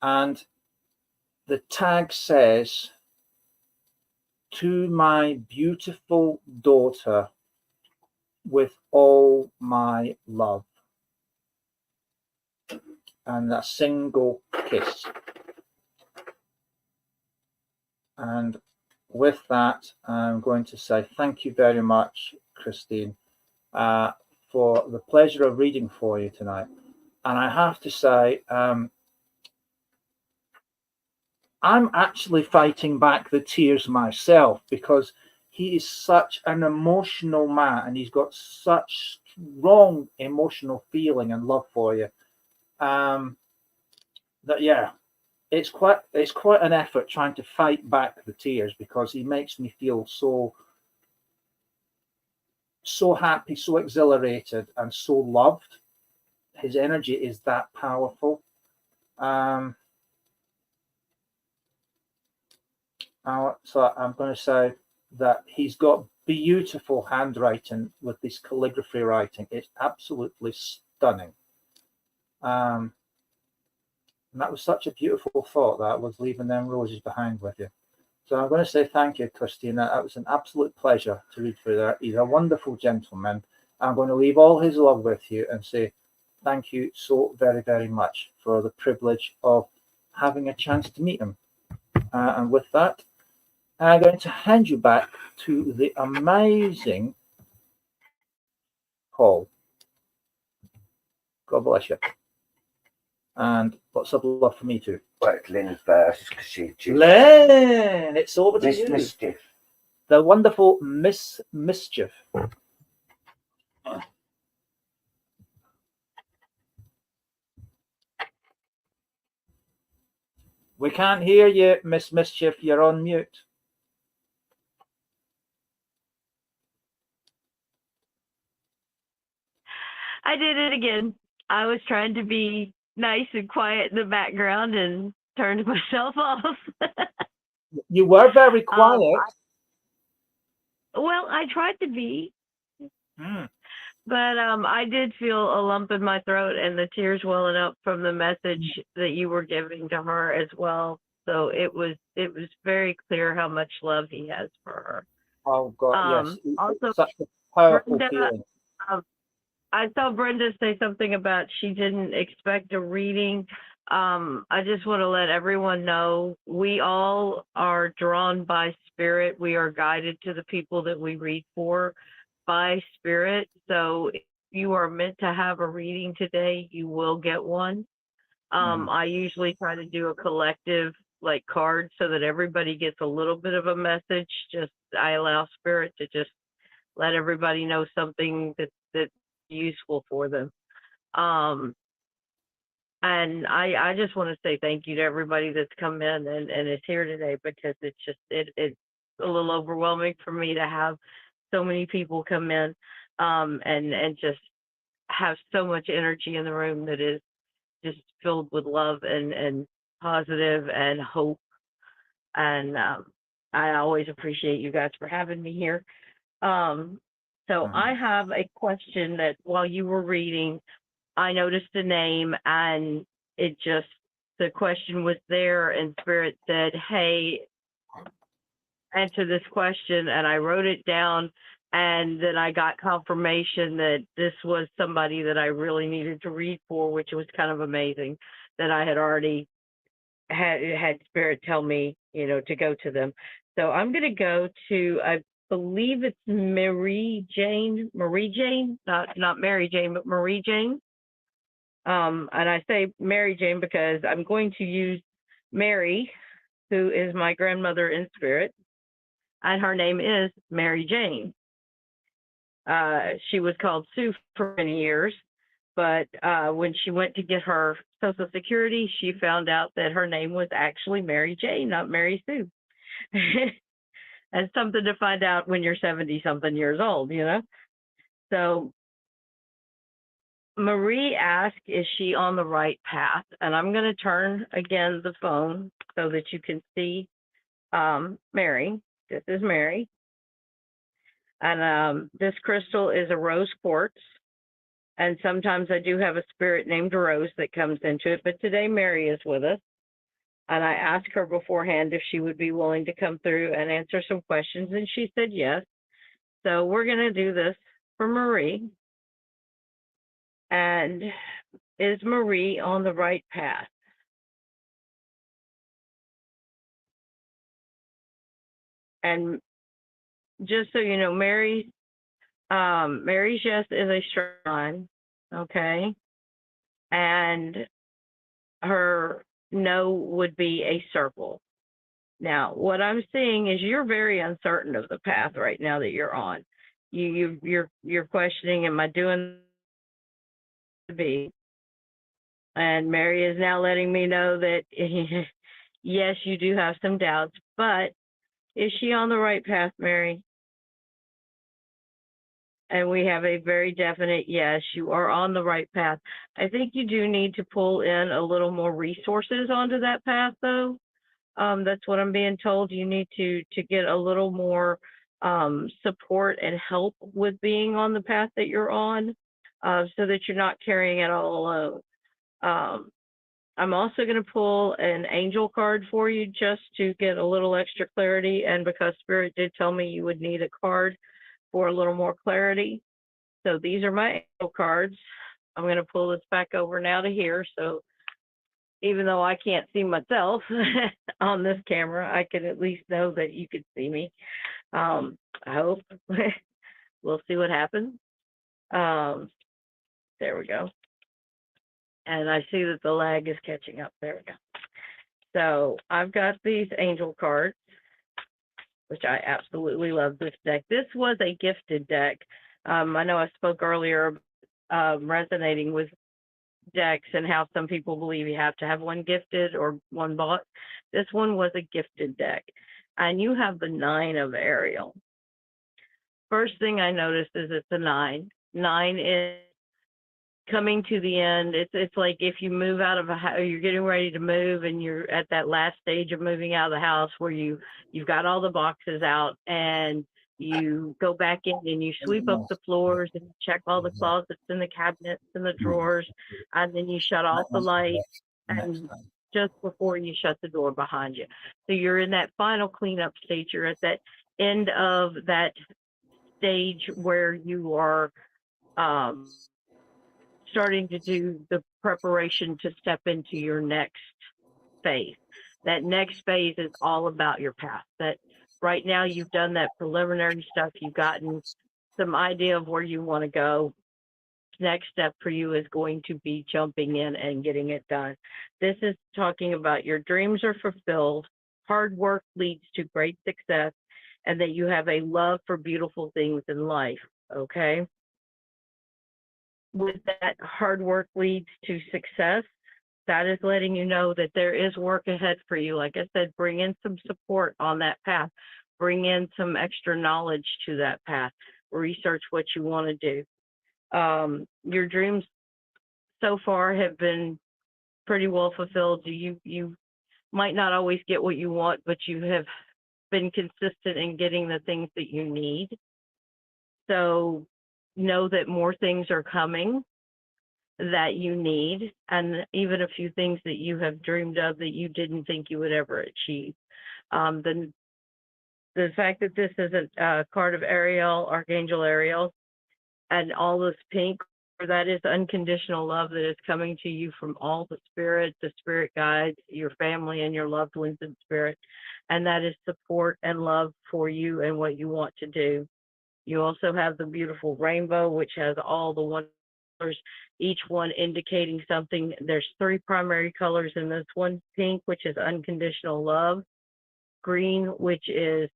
And the tag says, to my beautiful daughter, with all my love. And a single kiss. And with that, I'm going to say thank you very much, Christine, for the pleasure of reading for you tonight. And I have to say, I'm actually fighting back the tears myself, because he is such an emotional man and he's got such strong emotional feeling and love for you. That yeah, it's quite an effort trying to fight back the tears, because he makes me feel so happy, so exhilarated, and so loved. His energy is that powerful. So I'm going to say that he's got beautiful handwriting with this calligraphy writing. It's absolutely stunning. And that was such a beautiful thought, that was leaving them roses behind with you. So I'm going to say thank you, Christina. It was an absolute pleasure to read through that. He's a wonderful gentleman. I'm going to leave all his love with you and say thank you so very, very much for the privilege of having a chance to meet him. And with that, I'm going to hand you back to the amazing Paul. God bless you. And lots of love for me too. Well, it's Lynn first, because she just... Lynn, it's over to Miss you. Mischief. The wonderful Miss Mischief. We can't hear you, Miss Mischief. You're on mute. I did it again. I was trying to be nice and quiet in the background and turned myself off. You were very quiet. Well, I tried to be. But I did feel a lump in my throat and the tears welling up from the message that you were giving to her as well. So it was very clear how much love he has for her. Oh God, yes. Also, such a powerful Brenda, feeling. I saw Brenda say something about she didn't expect a reading. I just want to let everyone know we all are drawn by spirit. We are guided to the people that we read for by spirit. So if you are meant to have a reading today, you will get one. I usually try to do a collective like card so that everybody gets a little bit of a message. Just I allow spirit to just let everybody know something that's useful for them. And I just want to say thank you to everybody that's come in and is here today, because it's just it's a little overwhelming for me to have so many people come in and just have so much energy in the room that is just filled with love and positive and hope. And I always appreciate you guys for having me here. So I have a question that while you were reading, I noticed a name and the question was there and Spirit said, hey, answer this question. And I wrote it down, and then I got confirmation that this was somebody that I really needed to read for, which was kind of amazing that I had already had Spirit tell me, to go to them. So I'm going to go to, I believe it's Marie Jane, not Mary Jane, but Marie Jane. And I say Mary Jane because I'm going to use Mary, who is my grandmother in spirit, and her name is Mary Jane. She was called Sue for many years, but when she went to get her Social Security, she found out that her name was actually Mary Jane, not Mary Sue. And something to find out when you're 70-something years old, So Marie asked, is she on the right path? And I'm going to turn again the phone so that you can see Mary. This is Mary. And this crystal is a rose quartz. And sometimes I do have a spirit named Rose that comes into it. But today Mary is with us. And I asked her beforehand if she would be willing to come through and answer some questions. And she said yes. So we're going to do this for Marie. And is Marie on the right path? And just so you know, Mary Mary's yes is a strong, okay, and her no would be a circle. Now, what I'm seeing is you're very uncertain of the path right now that you're on. You're questioning, am I doing to be? And Mary is now letting me know that yes, you do have some doubts, but is she on the right path, Mary? And we have a very definite yes, you are on the right path. I think you do need to pull in a little more resources onto that path, though. That's what I'm being told. You need to get a little more support and help with being on the path that you're on, so that you're not carrying it all alone. I'm also going to pull an angel card for you just to get a little extra clarity, and because Spirit did tell me you would need a card for a little more clarity. So these are my angel cards. I'm going to pull this back over now to here. So even though I can't see myself on this camera, I can at least know that you can see me. I hope. We'll see what happens. There we go. And I see that the lag is catching up. There we go. So I've got these angel cards, which I absolutely love this deck. This was a gifted deck. I know I spoke earlier resonating with decks and how some people believe you have to have one gifted or one bought. This one was a gifted deck. And you have the 9 of Ariel. First thing I noticed is it's a 9. 9 is coming to the end. It's like if you move out of a house, you're getting ready to move, and you're at that last stage of moving out of the house where you've got all the boxes out, and you go back in and you sweep up the floors and check all the closets and the cabinets and the drawers, and then you shut off the light, and just before you shut the door behind you. So you're in that final cleanup stage. You're at that end of that stage where you are starting to do the preparation to step into your next phase. That next phase is all about your path. That right now you've done that preliminary stuff. You've gotten some idea of where you want to go. Next step for you is going to be jumping in and getting it done. This is talking about your dreams are fulfilled, hard work leads to great success, and that you have a love for beautiful things in life, okay? With that, hard work leads to success. That is letting you know that there is work ahead for you. Like I said, bring in some support on that path. Bring in some extra knowledge to that path. Research what you want to do. Your dreams so far have been pretty well fulfilled. You might not always get what you want, but you have been consistent in getting the things that you need. So know that more things are coming that you need, and even a few things that you have dreamed of that you didn't think you would ever achieve. The fact that this is a card of Ariel, Archangel Ariel, and all this pink, that is unconditional love that is coming to you from all the spirit guides, your family, and your loved ones in spirit. And that is support and love for you and what you want to do. You also have the beautiful rainbow, which has all the one colors, each one indicating something. There's 3 primary colors in this one: pink, which is unconditional love; green, which is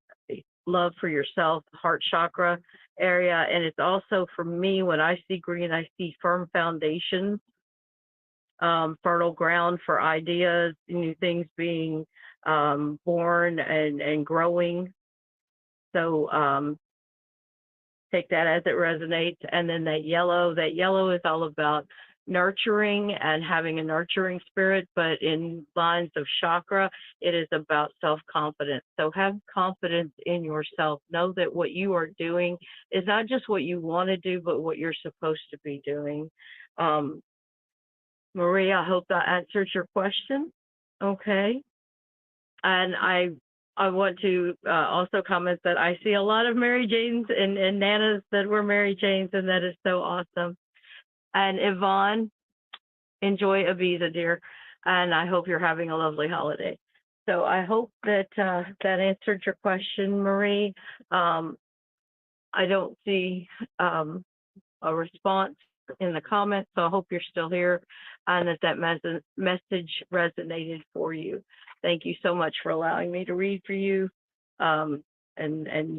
love for yourself, heart chakra area. And it's also, for me, when I see green, I see firm foundations, fertile ground for ideas, new things being born and growing. So take that as it resonates. And then that yellow is all about nurturing and having a nurturing spirit, but in lines of chakra, it is about self-confidence. So have confidence in yourself. Know that what you are doing is not just what you want to do, but what you're supposed to be doing. Maria, I hope that answers your question. Okay. And I want to also comment that I see a lot of Mary Janes and Nanas that were Mary Janes, and that is so awesome. And Yvonne, enjoy Ibiza, dear, and I hope you're having a lovely holiday. So I hope that that answered your question, Marie. I don't see a response in the comments, so I hope you're still here and that message resonated for you. Thank you so much for allowing me to read for you. And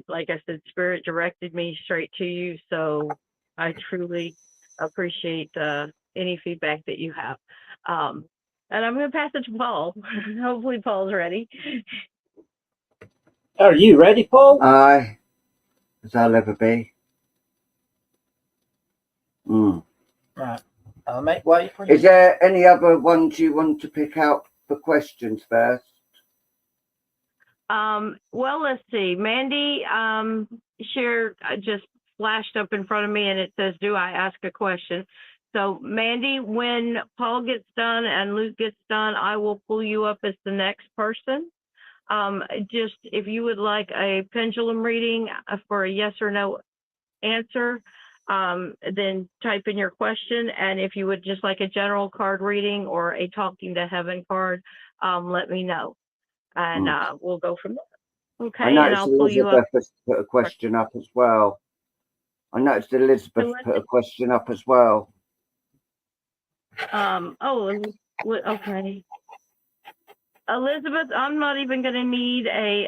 like I said, Spirit directed me straight to you, so I truly appreciate any feedback that you have. And I'm going to pass it to Paul. Hopefully Paul's ready. Are you ready, Paul? Aye, as I'll ever be. Right. I'll make way for you. Is there any other ones you want to pick out for questions first? Well, let's see. Mandy shared just flashed up in front of me, and it says, "Do I ask a question?" So, Mandy, when Paul gets done and Luke gets done, I will pull you up as the next person. Just if you would like a pendulum reading for a yes or no answer, then type in your question. And if you would just like a general card reading or a talking to heaven card, let me know. And we'll go from there. Okay, I noticed and I'll pull you up. Elizabeth has put a question up as well. I noticed Elizabeth put a question up as well. Okay. Elizabeth, I'm not even going to need a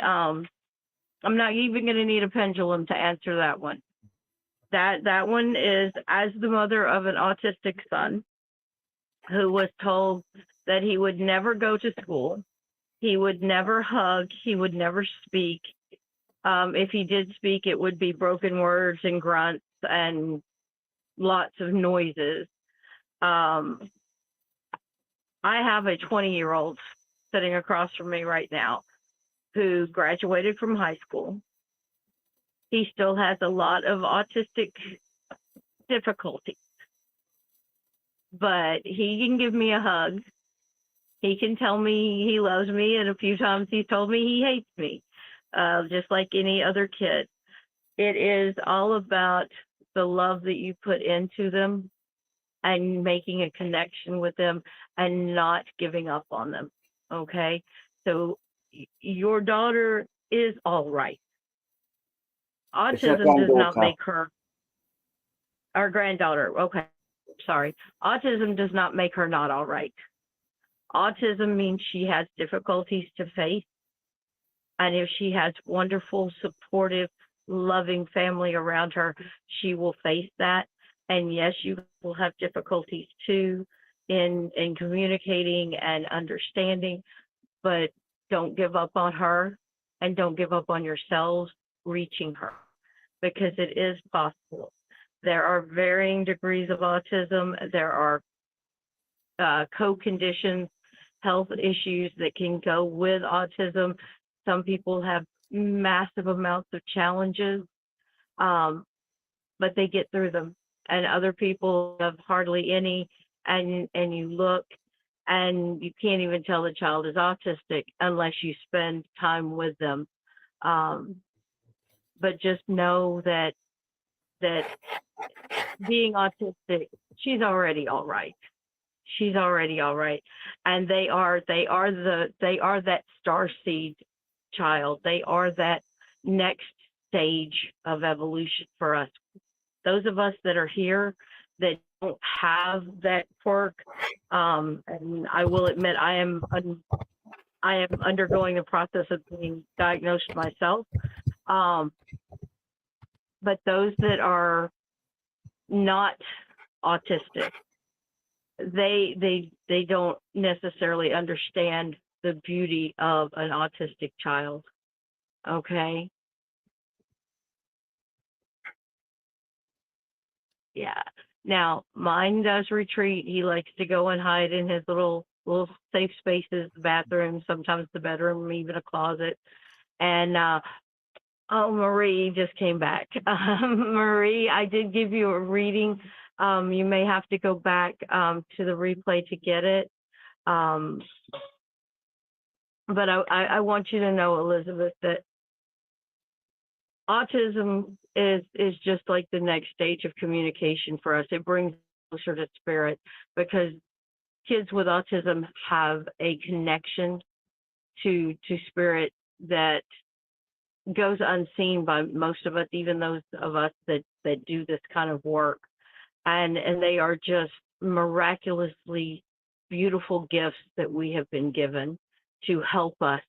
pendulum to answer that one. That one is as the mother of an autistic son who was told that he would never go to school, he would never hug, he would never speak. If he did speak, it would be broken words and grunts and lots of noises. I have a 20-year-old sitting across from me right now who graduated from high school. He still has a lot of autistic difficulties, but he can give me a hug. He can tell me he loves me, and a few times he's told me he hates me, just like any other kid. It is all about the love that you put into them and making a connection with them and not giving up on them, okay? So your daughter is all right. Autism does not make her, our granddaughter, okay, sorry. Autism does not make her not all right. Autism means she has difficulties to face. And if she has wonderful, supportive, loving family around her, she will face that. And yes, you will have difficulties too in communicating and understanding, but don't give up on her and don't give up on yourselves reaching her, because it is possible. There are varying degrees of autism. There are co-conditions, health issues that can go with autism. Some people have massive amounts of challenges, but they get through them. And other people have hardly any, and you look and you can't even tell the child is autistic unless you spend time with them. But just know that being autistic, she's already all right. She's already all right. And they are that star seed child. They are that next stage of evolution for us. Those of us that are here that don't have that quirk, and I will admit I am undergoing the process of being diagnosed myself. But those that are not autistic, they don't necessarily understand the beauty of an autistic child. Okay. Yeah. Now mine does retreat. He likes to go and hide in his little safe spaces, the bathroom, sometimes the bedroom, even a closet. And Marie just came back. Marie, I did give you a reading. You may have to go back to the replay to get it. But I want you to know, Elizabeth, that autism is just like the next stage of communication for us. It brings us closer to spirit, because kids with autism have a connection to spirit that goes unseen by most of us, even those of us that do this kind of work. And they are just miraculously beautiful gifts that we have been given to help us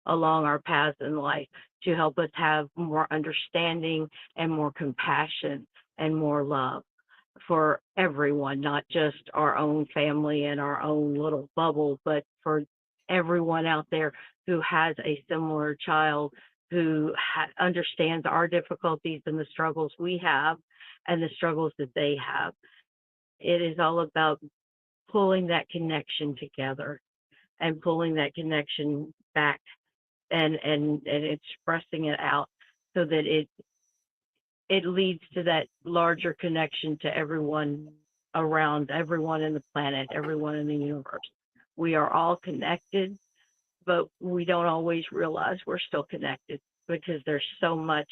along our paths in life, to help us have more understanding and more compassion and more love for everyone, not just our own family and our own little bubble, but for everyone out there who has a similar child, who understands our difficulties and the struggles we have and the struggles that they have. It is all about pulling that connection together and pulling that connection back and expressing it out so that it leads to that larger connection to everyone around, everyone in the planet, everyone in the universe. We are all connected, but we don't always realize we're still connected because there's so much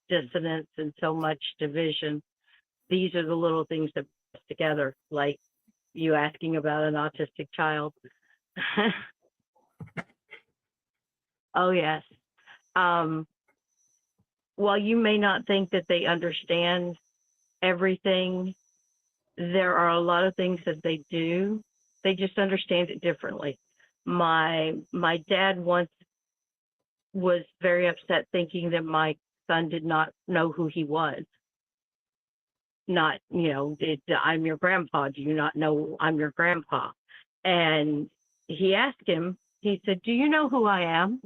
dissonance and so much division. These are the little things that put us together, like you asking about an autistic child. Oh, yes. While you may not think that they understand everything, there are a lot of things that they do. They just understand it differently. My dad once was very upset thinking that my son did not know who he was. Not, I'm your grandpa. Do you not know I'm your grandpa? And he asked him, he said, do you know who I am?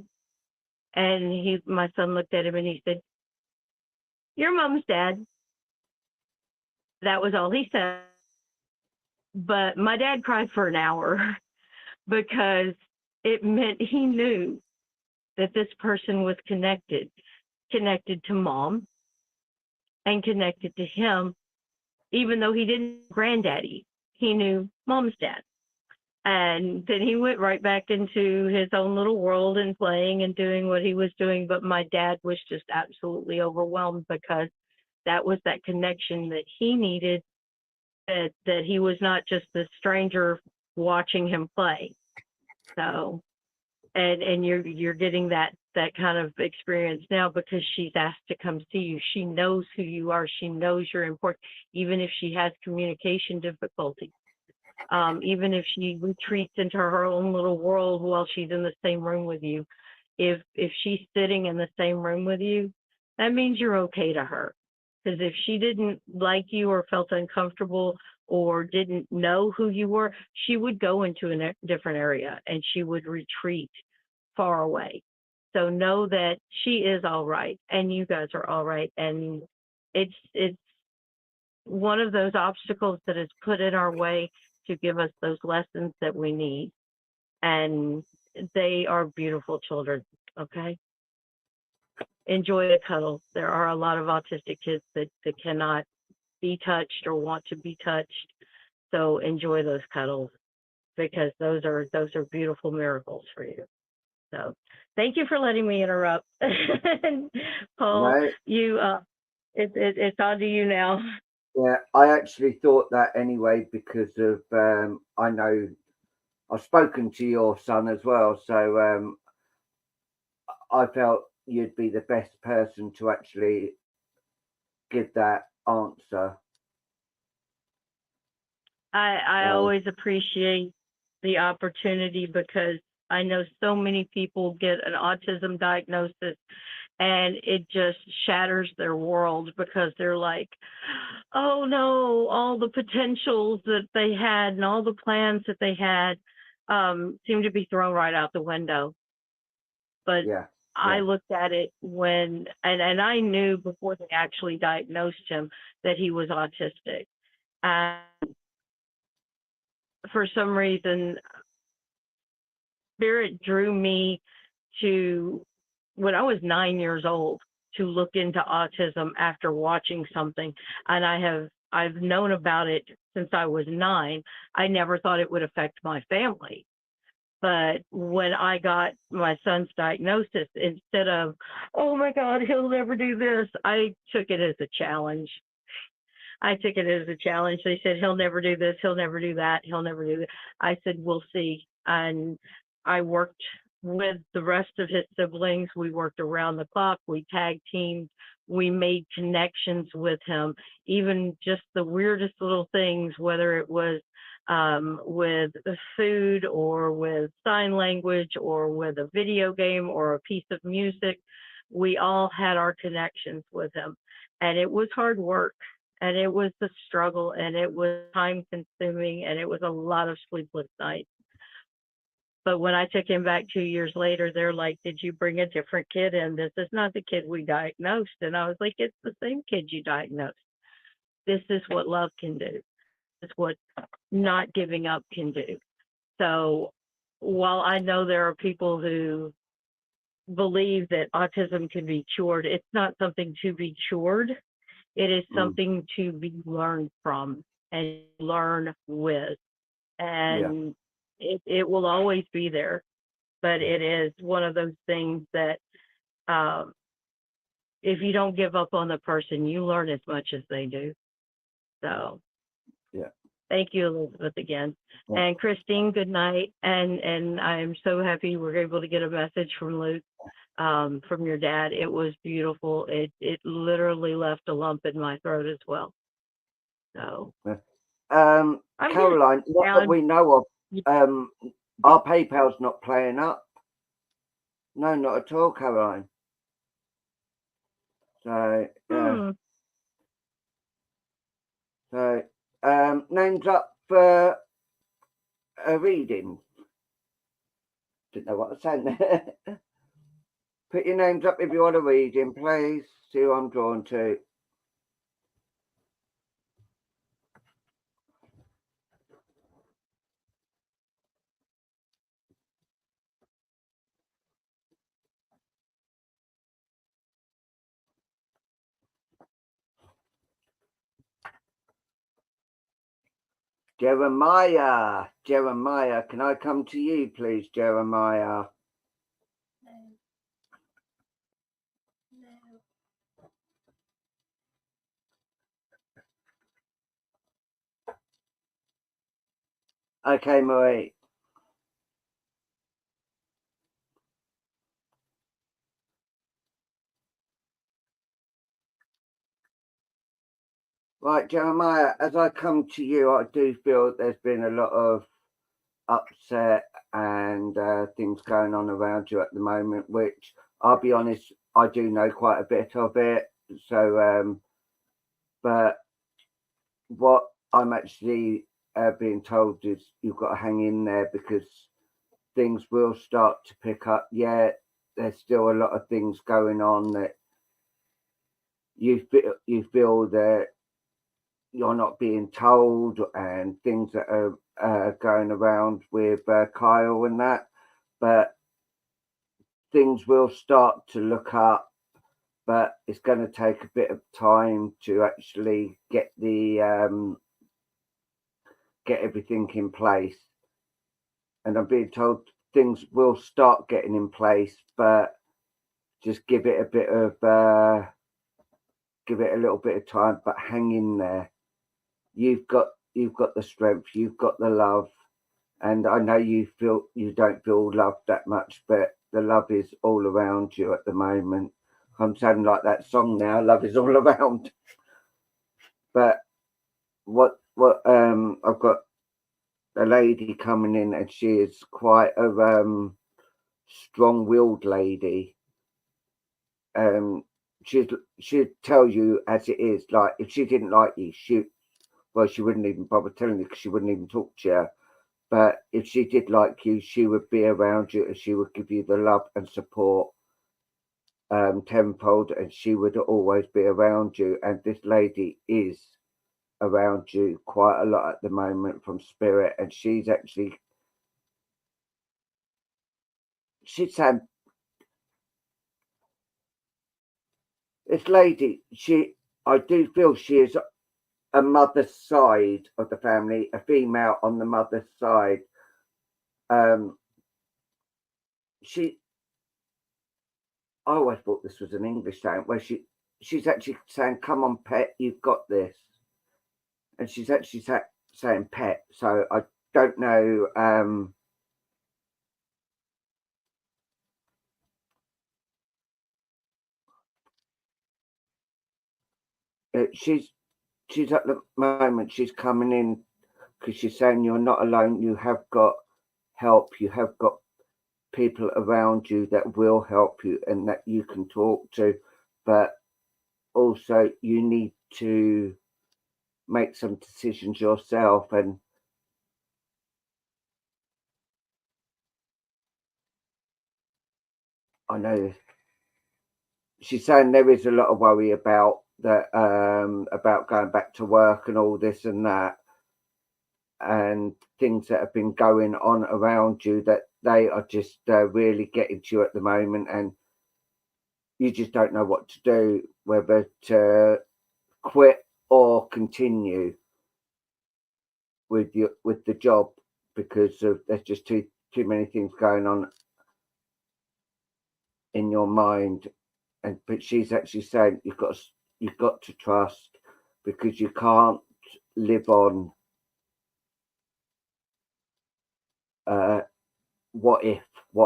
And my son looked at him and he said, your mom's dad. That was all he said. But my dad cried for an hour because it meant he knew that this person was connected to mom and connected to him, even though he didn't know granddaddy. He knew mom's dad. And then he went right back into his own little world and playing and doing what he was doing. But my dad was just absolutely overwhelmed because that was that connection that he needed, that he was not just the stranger watching him play. So, and you're getting that kind of experience now because she's asked to come see you. She knows who you are. She knows you're important, even if she has communication difficulties. Even if she retreats into her own little world while she's in the same room with you. If she's sitting in the same room with you, that means you're okay to her. Because if she didn't like you or felt uncomfortable or didn't know who you were, she would go into a different area and she would retreat far away. So know that she is all right and you guys are all right. And it's one of those obstacles that is put in our way to give us those lessons that we need. And they are beautiful children, okay? Enjoy a cuddle. There are a lot of autistic kids that cannot be touched or want to be touched. So enjoy those cuddles because those are beautiful miracles for you. So thank you for letting me interrupt. Paul, No. It's on to you now. Yeah, I actually thought that anyway because of I know I've spoken to your son as well, so I felt you'd be the best person to actually give that answer. I always appreciate the opportunity because I know so many people get an autism diagnosis and it just shatters their world because they're like, oh no, all the potentials that they had and all the plans that they had seem to be thrown right out the window. But Yeah. I looked at it when, and I knew before they actually diagnosed him that he was autistic. And for some reason, Spirit drew me to, when I was 9 years old, to look into autism after watching something. And I've known about it since I was 9. I never thought it would affect my family. But when I got my son's diagnosis, instead of, oh my God, he'll never do this, I took it as a challenge. They said, he'll never do this, he'll never do that, he'll never do that. I said, we'll see. And I worked with the rest of his siblings. We worked around the clock. We tag teamed. We made connections with him, even just the weirdest little things, whether it was with food or with sign language or with a video game or a piece of music. We all had our connections with him. And it was hard work, and it was a struggle, and it was time consuming, and it was a lot of sleepless nights. But when I took him back 2 years later, they're like, "Did you bring a different kid in? This is not the kid we diagnosed." And I was like, "It's the same kid you diagnosed. This is what love can do. It's what not giving up can do." So while I know there are people who believe that autism can be cured, it's not something to be cured. It is something to be learned from and learn with. And it will always be there. But it is one of those things that if you don't give up on the person, you learn as much as they do. So thank you, Elizabeth, again. And Christine, good night. And I am so happy we're able to get a message from Luke, from your dad. It was beautiful. It literally left a lump in my throat as well. So Caroline, not that we know of, our PayPal's not playing up. No, not at all, Caroline. So so names up for a reading. Didn't know what I was saying there. Put your names up if you want a reading, please. See who I'm drawn to. Jeremiah, can I come to you, please, Jeremiah? Okay, Marie. Right, Jeremiah, as I come to you, I do feel there's been a lot of upset and things going on around you at the moment, which I'll be honest, I do know quite a bit of it. So, but what I'm actually being told is you've got to hang in there because things will start to pick up. Yeah, there's still a lot of things going on that you feel that you're not being told, and things that are going around with Kyle and that, but things will start to look up, but it's going to take a bit of time to actually get the get everything in place. And I'm being told things will start getting in place, but just give it a bit of give it a little bit of time, but hang in there. You've got the strength, you've got the love, and I know you don't feel loved that much, but the love is all around you at the moment. I'm sounding like that song now, love is all around. But what I've got a lady coming in, and she is quite a strong-willed lady. She'd tell you as it is. Like if she didn't like you, she wouldn't even bother telling you because she wouldn't even talk to you. But if she did like you, she would be around you and she would give you the love and support tenfold, and she would always be around you. And this lady is around you quite a lot at the moment from spirit, and she's saying this lady, I do feel she is a mother's side of the family, a female on the mother's side. I always thought this was an English saying where she's actually saying, "Come on, pet, you've got this," and she's actually saying "pet." So I don't know. she's at the moment, she's coming in because she's saying you're not alone. You have got help. You have got people around you that will help you and that you can talk to, but also you need to make some decisions yourself. And I know she's saying there is a lot of worry about that, about going back to work and all this and that, and things that have been going on around you that they are just really getting to you at the moment, and you just don't know what to do, whether to quit or continue with the job, because there's just too many things going on in your mind. And but she's actually saying you've got to trust, because you can't live on what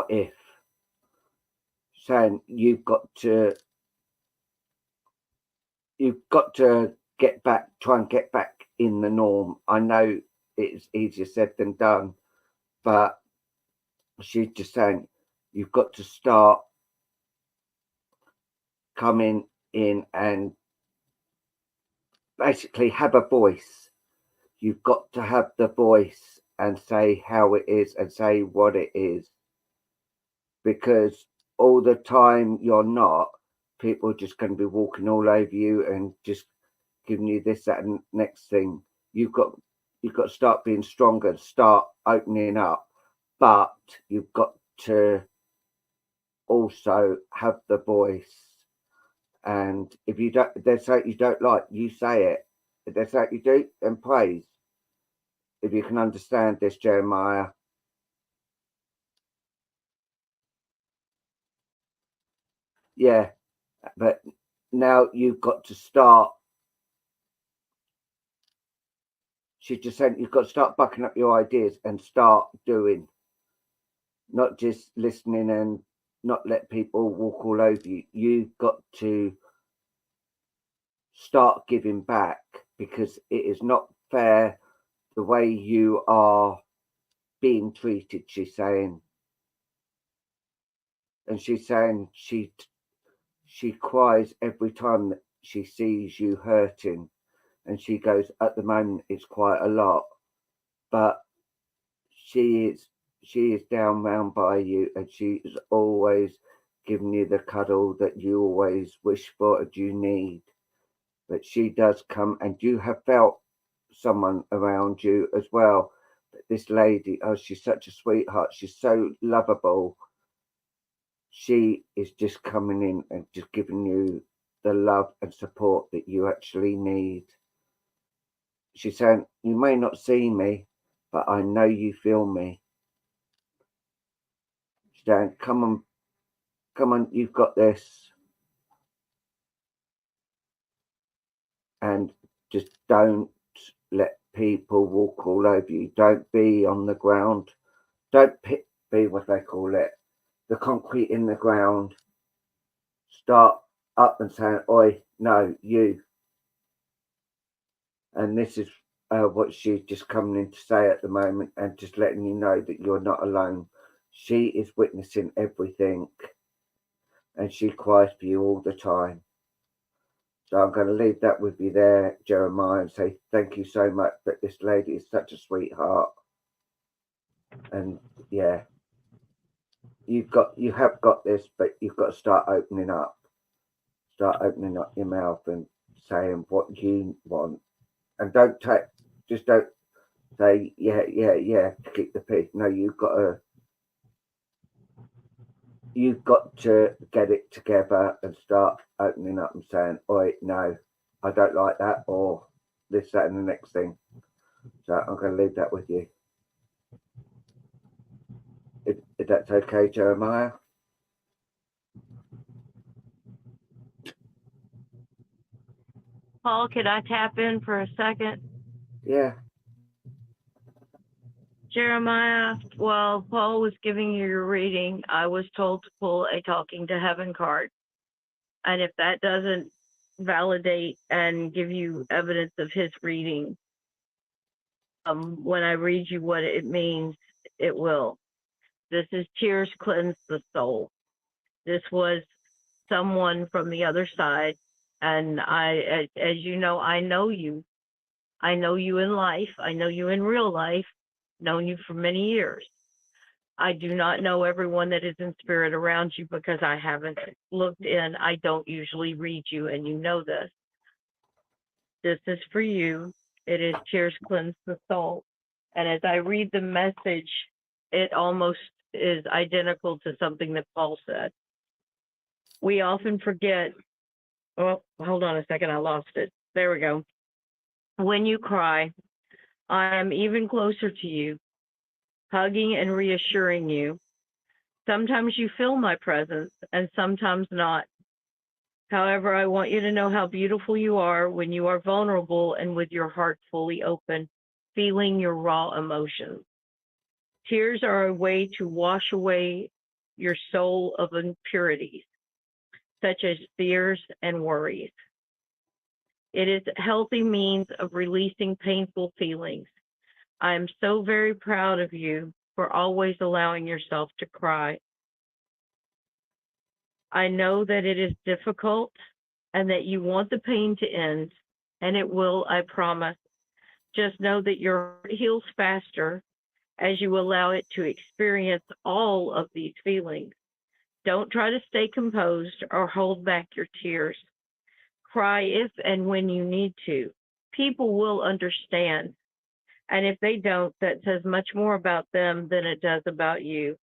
if, saying you've got to get back, try and get back in the norm. I know it's easier said than done, but she's just saying you've got to start coming in and basically have a voice. You've got to have the voice and say how it is and say what it is, because all the time you're not, people are just going to be walking all over you and just giving you this, that, and next thing. You've got to start being stronger, start opening up, but you've got to also have the voice. And if you don't, if there's something you don't like, you say it. If there's something you do, then praise. If you can understand this, Jeremiah. Yeah, but now you've got to start. She's just saying you've got to start bucking up your ideas and start doing, not just listening and not let people walk all over you. You've got to start giving back, because it is not fair the way you are being treated, she's saying. And she's saying she cries every time that she sees you hurting. And she goes, at the moment it's quite a lot, but she is down round by you, and she is always giving you the cuddle that you always wish for and you need. But she does come, and you have felt someone around you as well. But this lady, oh, she's such a sweetheart. She's so lovable. She is just coming in and just giving you the love and support that you actually need. She's saying, you may not see me, but I know you feel me. She's saying, come on, you've got this. And just don't let people walk all over you. Don't be on the ground. Don't be what they call it, the concrete in the ground. Start up and saying, oi, no, you. And this is what she's just coming in to say at the moment, and just letting you know that you're not alone. She is witnessing everything, and she cries for you all the time. So I'm going to leave that with you there, Jeremiah, and say thank you so much. But this lady is such a sweetheart. And yeah, you have got this, but you've got to start opening up. Start opening up your mouth and saying what you want. And don't say, yeah, keep the peace. No, you've got to get it together and start opening up and saying, oi, no, I don't like that, or this, that, and the next thing. So I'm going to leave that with you. If that's okay, Jeremiah. Paul, can I tap in for a second? Yeah. Jeremiah, while Paul was giving you your reading, I was told to pull a Talking to Heaven card. And if that doesn't validate and give you evidence of his reading. When I read you what it means, it will. This is tears cleanse the soul. This was someone from the other side, and as you know, I know you. I know you in life. I know you in real life. Known you for many years. I do not know everyone that is in spirit around you because I haven't looked in. I don't usually read you, and you know this. This is for you. It is tears cleanse the soul. And as I read the message, it almost is identical to something that Paul said. We often forget. Oh, hold on a second. I lost it. There we go. When you cry, I am even closer to you, hugging and reassuring you. Sometimes you feel my presence and sometimes not. However, I want you to know how beautiful you are when you are vulnerable and with your heart fully open, feeling your raw emotions. Tears are a way to wash away your soul of impurities, such as fears and worries. It is a healthy means of releasing painful feelings. I am so very proud of you for always allowing yourself to cry. I know that it is difficult and that you want the pain to end, and it will, I promise. Just know that your heart heals faster as you allow it to experience all of these feelings. Don't try to stay composed or hold back your tears. Cry if and when you need to. People will understand. And if they don't, that says much more about them than it does about you.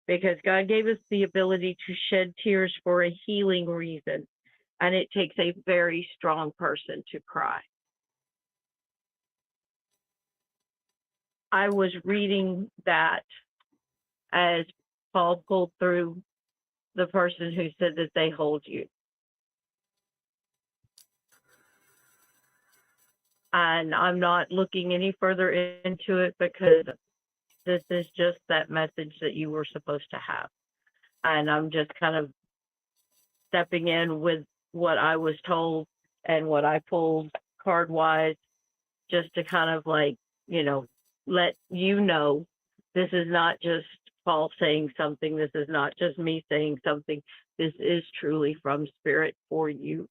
Because God gave us the ability to shed tears for a healing reason. And it takes a very strong person to cry. I was reading that as Paul pulled through the person who said that they hold you. And I'm not looking any further into it because this is just that message that you were supposed to have. And I'm just kind of stepping in with what I was told and what I pulled card wise, just to kind of like, let you know this is not just Paul saying something. This is not just me saying something. This is truly from spirit for you.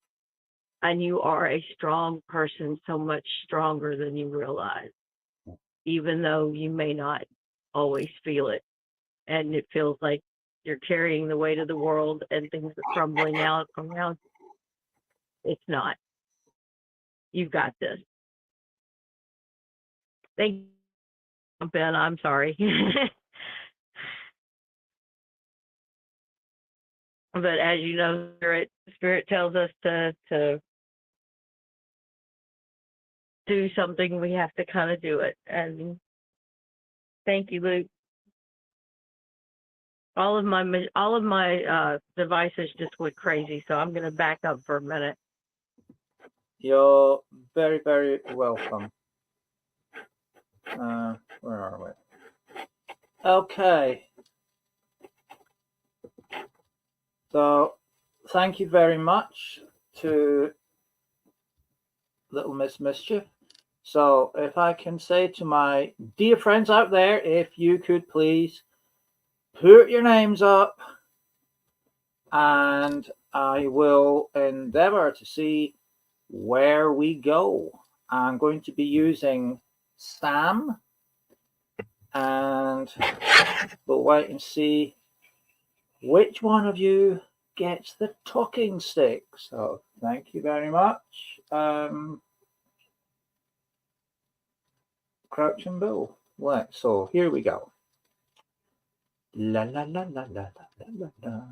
And you are a strong person, so much stronger than you realize, even though you may not always feel it. And it feels like you're carrying the weight of the world and things are crumbling out around. It's not. You've got this. Thank you, Ben. I'm sorry. But as you know, Spirit tells us to do something, we have to kind of do it. And thank you, Luke. All of my devices just went crazy, so I'm going to back up for a minute. You're very, very welcome. Where are we? Okay. So, thank you very much to Little Miss Mischief. So, if I can say to my dear friends out there, if you could please put your names up, and I will endeavor to see where we go. I'm going to be using Sam, and we'll wait and see which one of you gets the talking stick. So thank you very much. Crouching Bill. Right, so here we go. La la la la la la la la.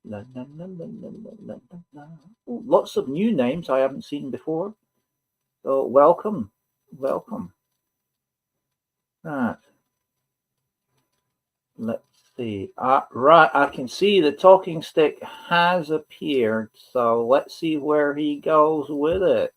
La, la, la, la, la, la, la, la. Ooh, lots of new names I haven't seen before. So welcome. Right. Let's see. Right, I can see the talking stick has appeared. So let's see where he goes with it.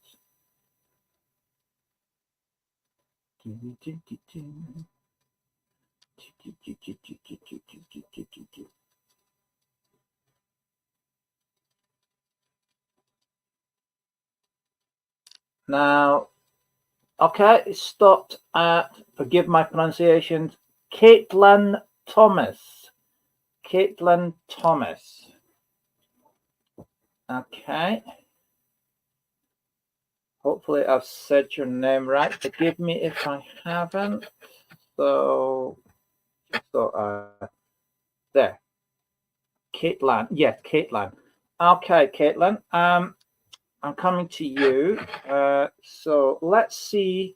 Now, okay, it stopped at, forgive my pronunciation, Caitlin Thomas. Caitlin Thomas. Okay. Hopefully I've said your name right. Forgive me if I haven't. So there. Caitlin. Yeah, Caitlin. Okay, Caitlin. I'm coming to you. So let's see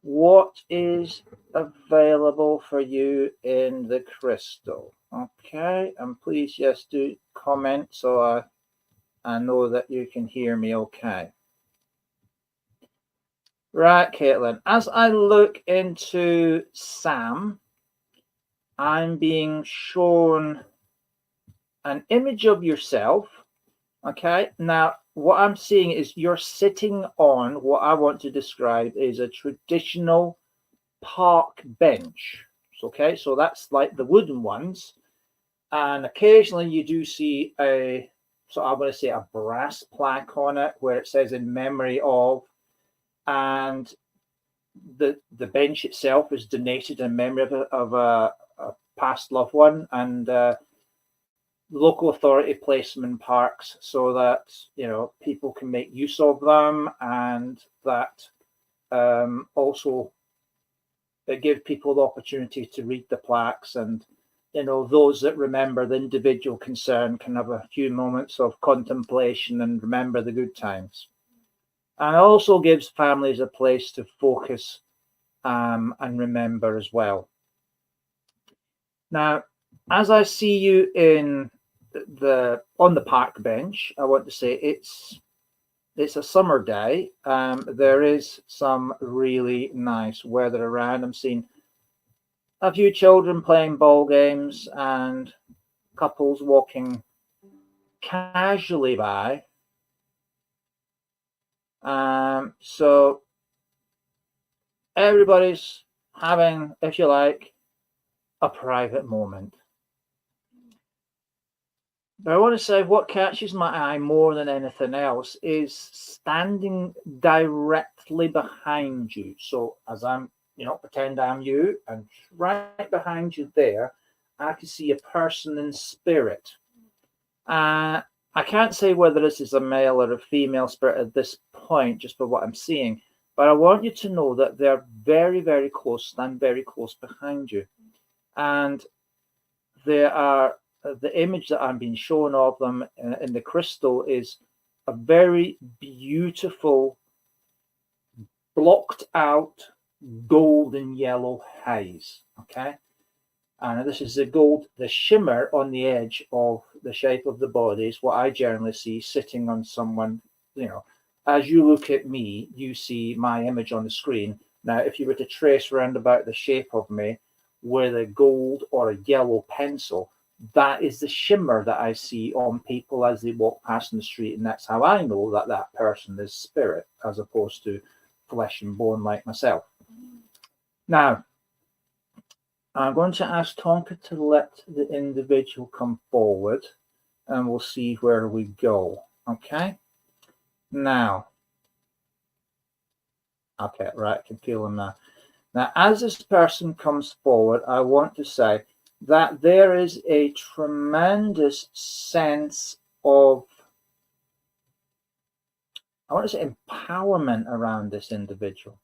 what is available for you in the crystal. Okay, and please just do comment so I know that you can hear me okay. Right, Caitlin, as I look into Sam, I'm being shown an image of yourself. Okay, now what I'm seeing is you're sitting on what I want to describe is a traditional park bench. Okay, so that's like the wooden ones, and occasionally you do see a, so I'm going to say a brass plaque on it where it says in memory of, and the bench itself is donated in memory of a past loved one, and local authority place them in parks so that, you know, people can make use of them, and that also it gives people the opportunity to read the plaques, and, you know, those that remember the individual concern can have a few moments of contemplation and remember the good times. And it also gives families a place to focus and remember as well. Now, as I see you in on the park bench, I want to say it's a summer day. There is some really nice weather around. I'm seeing a few children playing ball games and couples walking casually by. So everybody's having, if you like, a private moment. But I want to say what catches my eye more than anything else is standing directly behind you. So as I'm, you know, pretend I'm you, and right behind you there, I can see a person in spirit. I can't say whether this is a male or a female spirit at this point, just for what I'm seeing. But I want you to know that they're very, very close, stand very close behind you. And they are, the image that I'm being shown of them in the crystal is a very beautiful, blocked out golden yellow haze. Okay. And this is the gold, the shimmer on the edge of the shape of the body is what I generally see sitting on someone. You know, as you look at me, you see my image on the screen. Now, if you were to trace around about the shape of me with a gold or a yellow pencil, that is the shimmer that I see on people as they walk past in the street. And that's how I know that that person is spirit as opposed to flesh and bone like myself. Now, I'm going to ask Tonka to let the individual come forward, and we'll see where we go. Okay. Now, okay, right, I can feel him now. Now, as this person comes forward, I want to say that there is a tremendous sense of, I want to say, empowerment around this individual.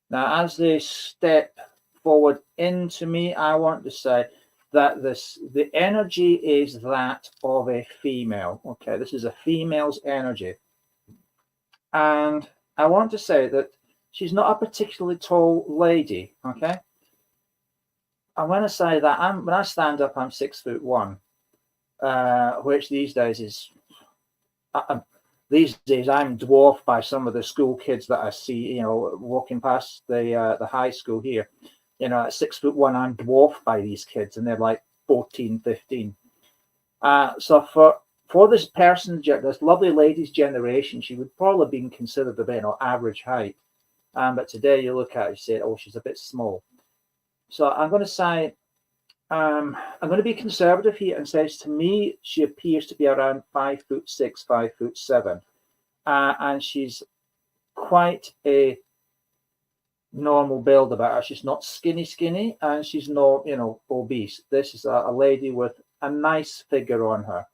Now, as they step forward into me, I want to say that the energy is that of a female. Okay, this is a female's energy. And I want to say that she's not a particularly tall lady. Okay. I want to say that when I stand up, I'm 6'1", which these days is, these days I'm dwarfed by some of the school kids that I see, you know, walking past the high school here. You know, at 6'1", I'm dwarfed by these kids, and they're like 14, 15. So for this person, this lovely lady's generation, she would probably be considered a bit, you know, average height. But today you look at her, you say, oh, she's a bit small. So I'm going to say, I'm going to be conservative here and says to me, she appears to be around 5'6", 5'7", and she's quite a normal build about her. She's not skinny, and she's not, obese. This is a lady with a nice figure on her.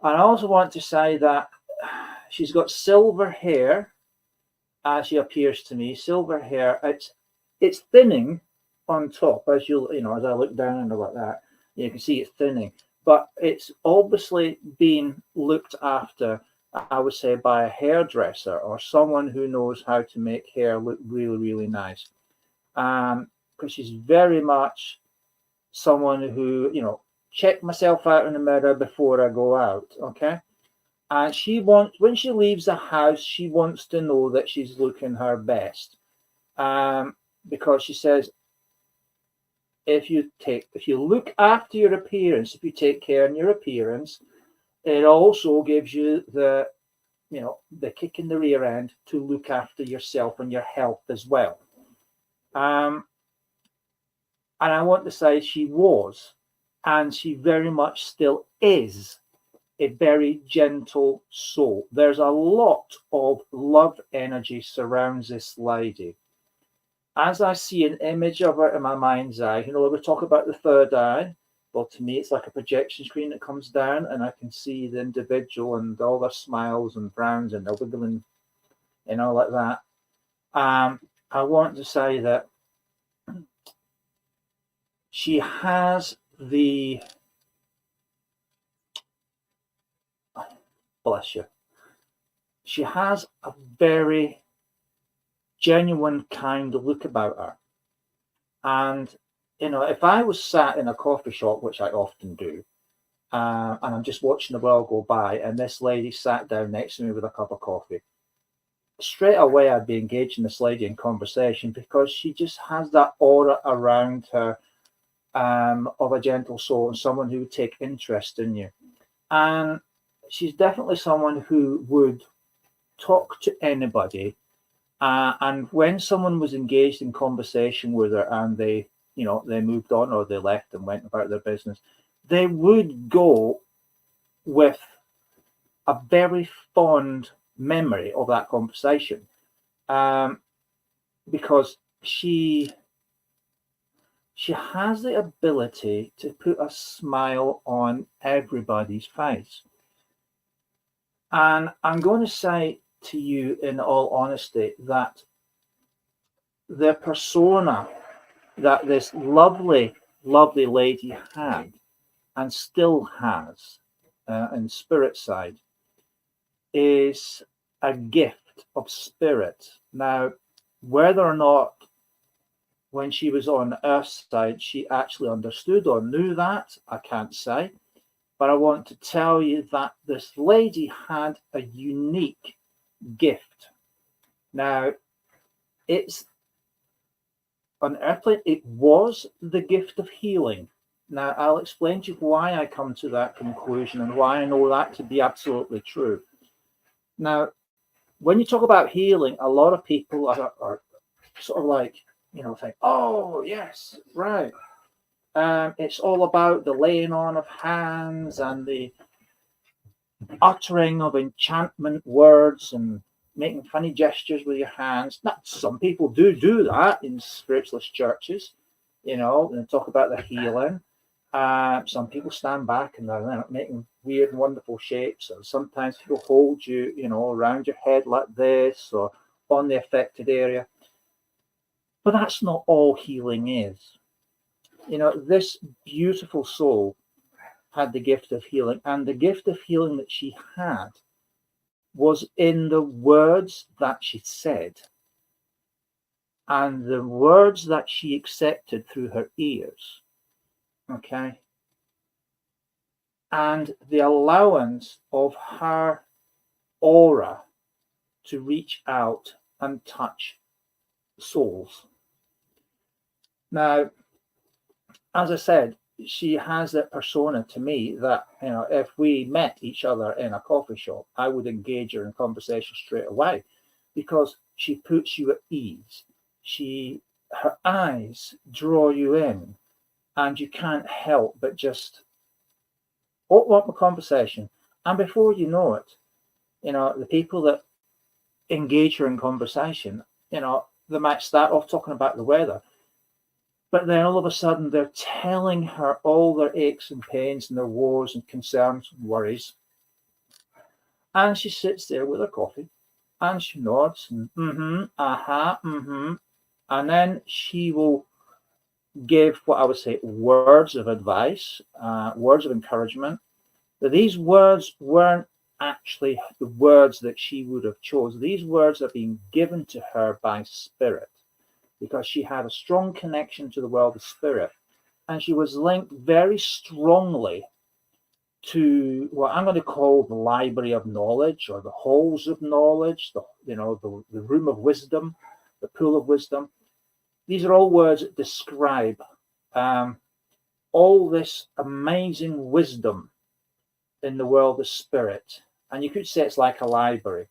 And I also want to say that she's got silver hair, as she appears to me. Silver hair. It's thinning on top, as as I look down and like that, you can see it's thinning. But it's obviously been looked after, I would say, by a hairdresser or someone who knows how to make hair look really, really nice. Because she's very much someone who, check myself out in the mirror before I go out, okay? And when she leaves the house, she wants to know that she's looking her best. Because she says, if you look after your appearance, if you take care of your appearance, it also gives you the kick in the rear end to look after yourself and your health as well. And I want to say she was, and she very much still is, a very gentle soul. There's a lot of love energy surrounds this lady. As I see an image of her in my mind's eye, we talk about the third eye. Well, to me, it's like a projection screen that comes down, and I can see the individual and all their smiles and frowns and their wiggling, like that. I want to say that she has bless you. She has a very genuine kind of look about her. And, if I was sat in a coffee shop, which I often do, and I'm just watching the world go by, and this lady sat down next to me with a cup of coffee, straight away I'd be engaging this lady in conversation, because she just has that aura around her of a gentle soul and someone who would take interest in you. And she's definitely someone who would talk to anybody. And when someone was engaged in conversation with her and they moved on or they left and went about their business, they would go with a very fond memory of that conversation, because she has the ability to put a smile on everybody's face. And I'm going to say to you in all honesty that the persona that this lovely, lovely lady had and still has in spirit side is a gift of spirit. Now, whether or not when she was on Earth side she actually understood or knew that, I can't say. But I want to tell you that this lady had a unique gift. Now, it's on Earthly, it was the gift of healing. Now, I'll explain to you why I come to that conclusion and why I know that to be absolutely true. Now, when you talk about healing, a lot of people are sort of like, think, oh, yes, right. It's all about the laying on of hands and the uttering of enchantment words and making funny gestures with your hands. Now, some people do that in spiritualist churches, and talk about the healing. Some people stand back and they're making weird and wonderful shapes. And sometimes people hold you, around your head like this or on the affected area. But that's not all healing is. This beautiful soul had the gift of healing, and the gift of healing that she had was in the words that she said and the words that she accepted through her ears, okay, and the allowance of her aura to reach out and touch souls. Now, as I said, she has that persona to me that, if we met each other in a coffee shop, I would engage her in conversation straight away, because she puts you at ease. Her eyes draw you in, and you can't help but just open up a conversation. And before you know it, the people that engage her in conversation. You know, they might start off talking about the weather, but then all of a sudden they're telling her all their aches and pains and their woes and concerns and worries. And she sits there with her coffee and she nods and and then she will give what I would say words of advice, words of encouragement. But these words weren't actually the words that she would have chosen. These words are being given to her by spirit, because she had a strong connection to the world of spirit, and she was linked very strongly to what I'm going to call the library of knowledge, or the halls of knowledge, the room of wisdom, the pool of wisdom. These are all words that describe all this amazing wisdom in the world of spirit. And you could say it's like a library.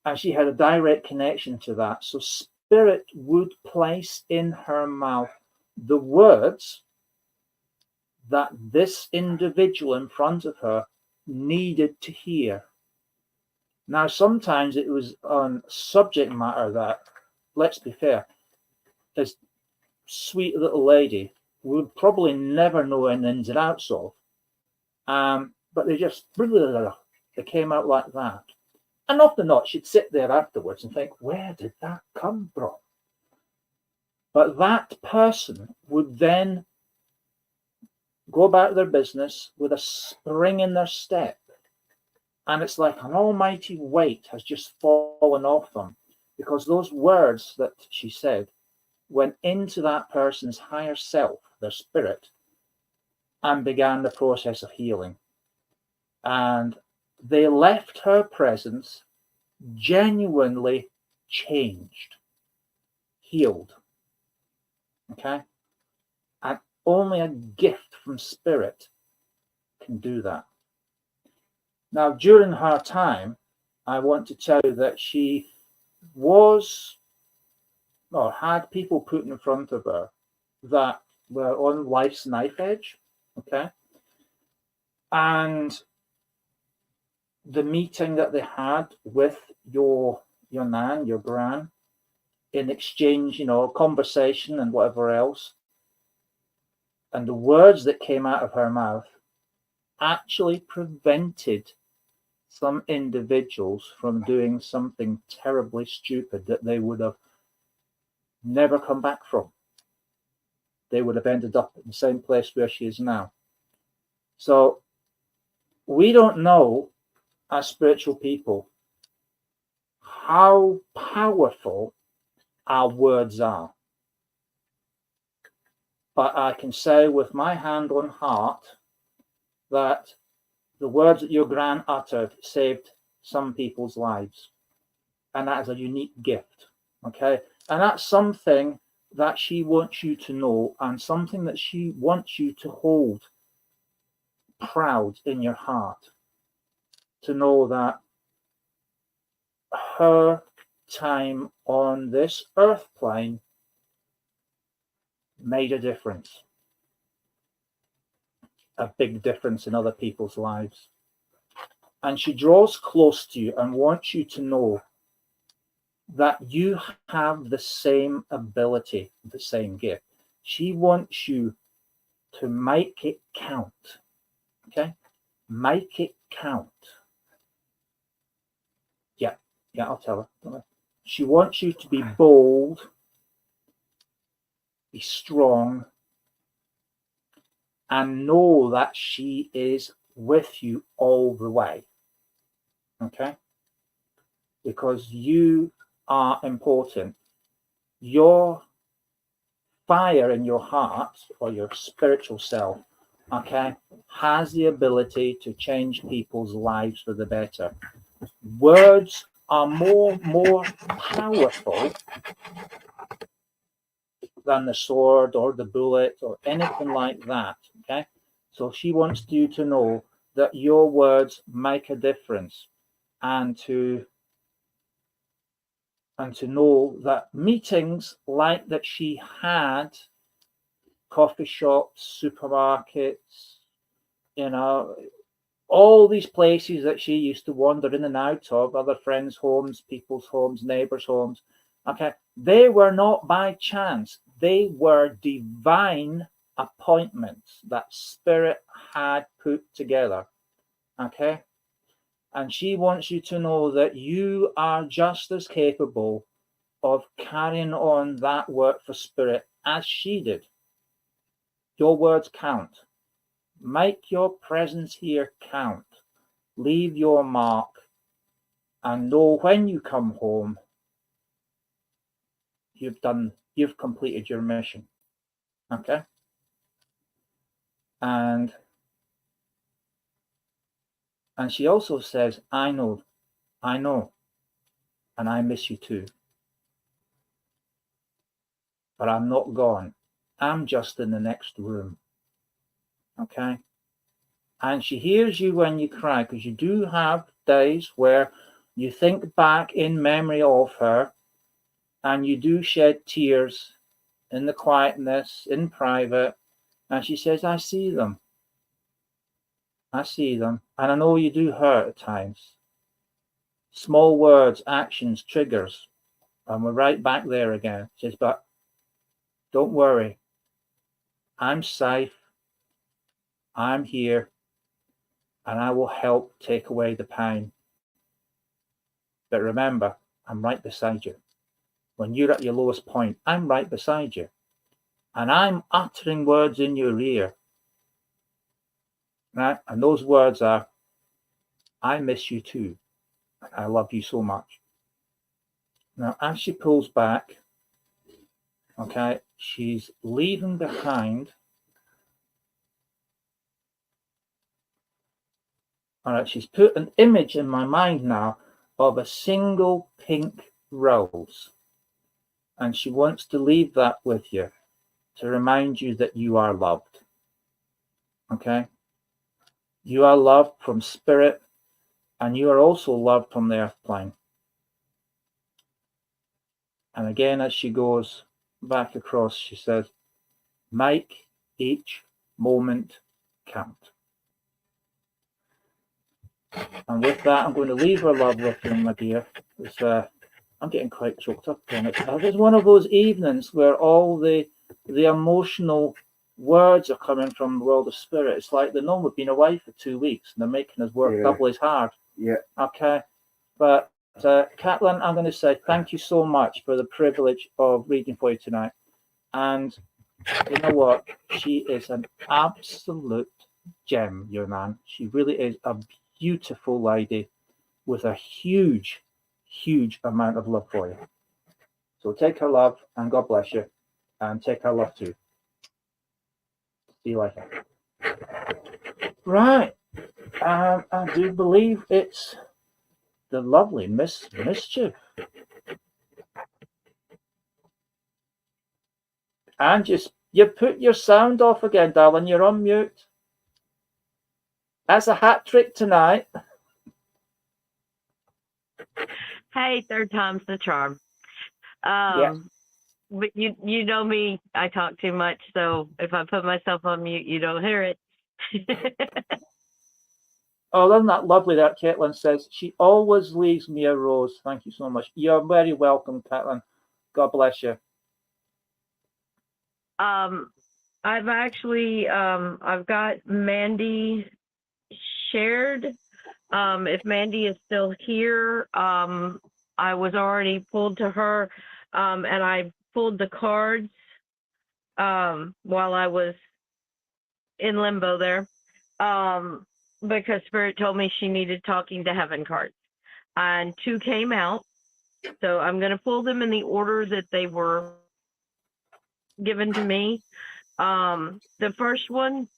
And she had a direct connection to that. So spirit would place in her mouth the words that this individual in front of her needed to hear. Now, sometimes it was on subject matter that, let's be fair, this sweet little lady would probably never know in ins and outs of. But they came out like that. And often not, she'd sit there afterwards and think, where did that come from? But that person would then go about their business with a spring in their step. And it's like an almighty weight has just fallen off them, because those words that she said went into that person's higher self, their spirit, and began the process of healing. And they left her presence genuinely changed, healed. Okay? And only a gift from spirit can do that. Now, during her time, I want to tell you that she was, or had people put in front of her that were on life's knife edge. Okay? And the meeting that they had with your nan, your gran, in exchange, conversation and whatever else, and the words that came out of her mouth actually prevented some individuals from doing something terribly stupid that they would have never come back from. They would have ended up in the same place where she is now. So we don't know, as spiritual people, how powerful our words are. But I can say with my hand on heart that the words that your gran uttered saved some people's lives. And that is a unique gift. Okay? And that's something that she wants you to know, and something that she wants you to hold proud in your heart. To know that her time on this earth plane made a difference. A big difference in other people's lives. And she draws close to you and wants you to know that you have the same ability, the same gift. She wants you to make it count. Okay? Make it count. Yeah, I'll tell her. She wants you to be bold, be strong, and know that she is with you all the way. Okay? Because you are important. Your fire in your heart, or your spiritual self, okay, has the ability to change people's lives for the better. Words are more powerful than the sword or the bullet or anything like that. Okay, so she wants you to know that your words make a difference, and to know that meetings like that she had, coffee shops, supermarkets, all these places that she used to wander in and out of, other friends' homes, people's homes, neighbors' homes, okay, they were not by chance. They were divine appointments that Spirit had put together, okay? And she wants you to know that you are just as capable of carrying on that work for Spirit as she did. Your words count. Make your presence here count. Leave your mark, and know when you come home, you've completed your mission. Okay? And she also says, I know, and I miss you too. But I'm not gone. I'm just in the next room. Okay? And she hears you when you cry, because you do have days where you think back in memory of her, and you do shed tears in the quietness, in private. And she says, I see them. I see them. And I know you do hurt at times. Small words, actions, triggers. And we're right back there again. She says, but don't worry. I'm safe. I'm here. And I will help take away the pain. But remember, I'm right beside you. When you're at your lowest point, I'm right beside you. And I'm uttering words in your ear. Right? And those words are, I miss you too. And I love you so much. Now, as she pulls back, okay, she's leaving behind. All right, she's put an image in my mind now of a single pink rose. And she wants to leave that with you to remind you that you are loved. Okay? You are loved from Spirit, and you are also loved from the earth plane. And again, as she goes back across, she says, make each moment count. And with that, I'm going to leave her love with you, my dear. I'm getting quite choked up on it. It's one of those evenings where all the emotional words are coming from the world of Spirit. It's like they know we've been away for 2 weeks and they're making us work double as hard. Yeah. Okay. But Caitlin, I'm going to say thank you so much for the privilege of reading for you tonight. And you know what? She is an absolute gem, your man. She really is a beautiful lady with a huge, huge amount of love for you. So take her love and God bless you. And take her love too. See you later. Right. I do believe it's the lovely Miss Mischief. And you put your sound off again, darling. You're on mute. That's a hat trick tonight. Hey, third time's the charm. Yeah. But you know me, I talk too much, so if I put myself on mute, you don't hear it. Oh, isn't that lovely that Caitlin says? She always leaves me a rose. Thank you so much. You're very welcome, Caitlin. God bless you. I've actually I've got Mandy shared. If Mandy is still here, I was already pulled to her, and I pulled the cards while I was in limbo there, because Spirit told me she needed talking to heaven cards, and 2 came out. So I'm going to pull them in the order that they were given to me. The first one,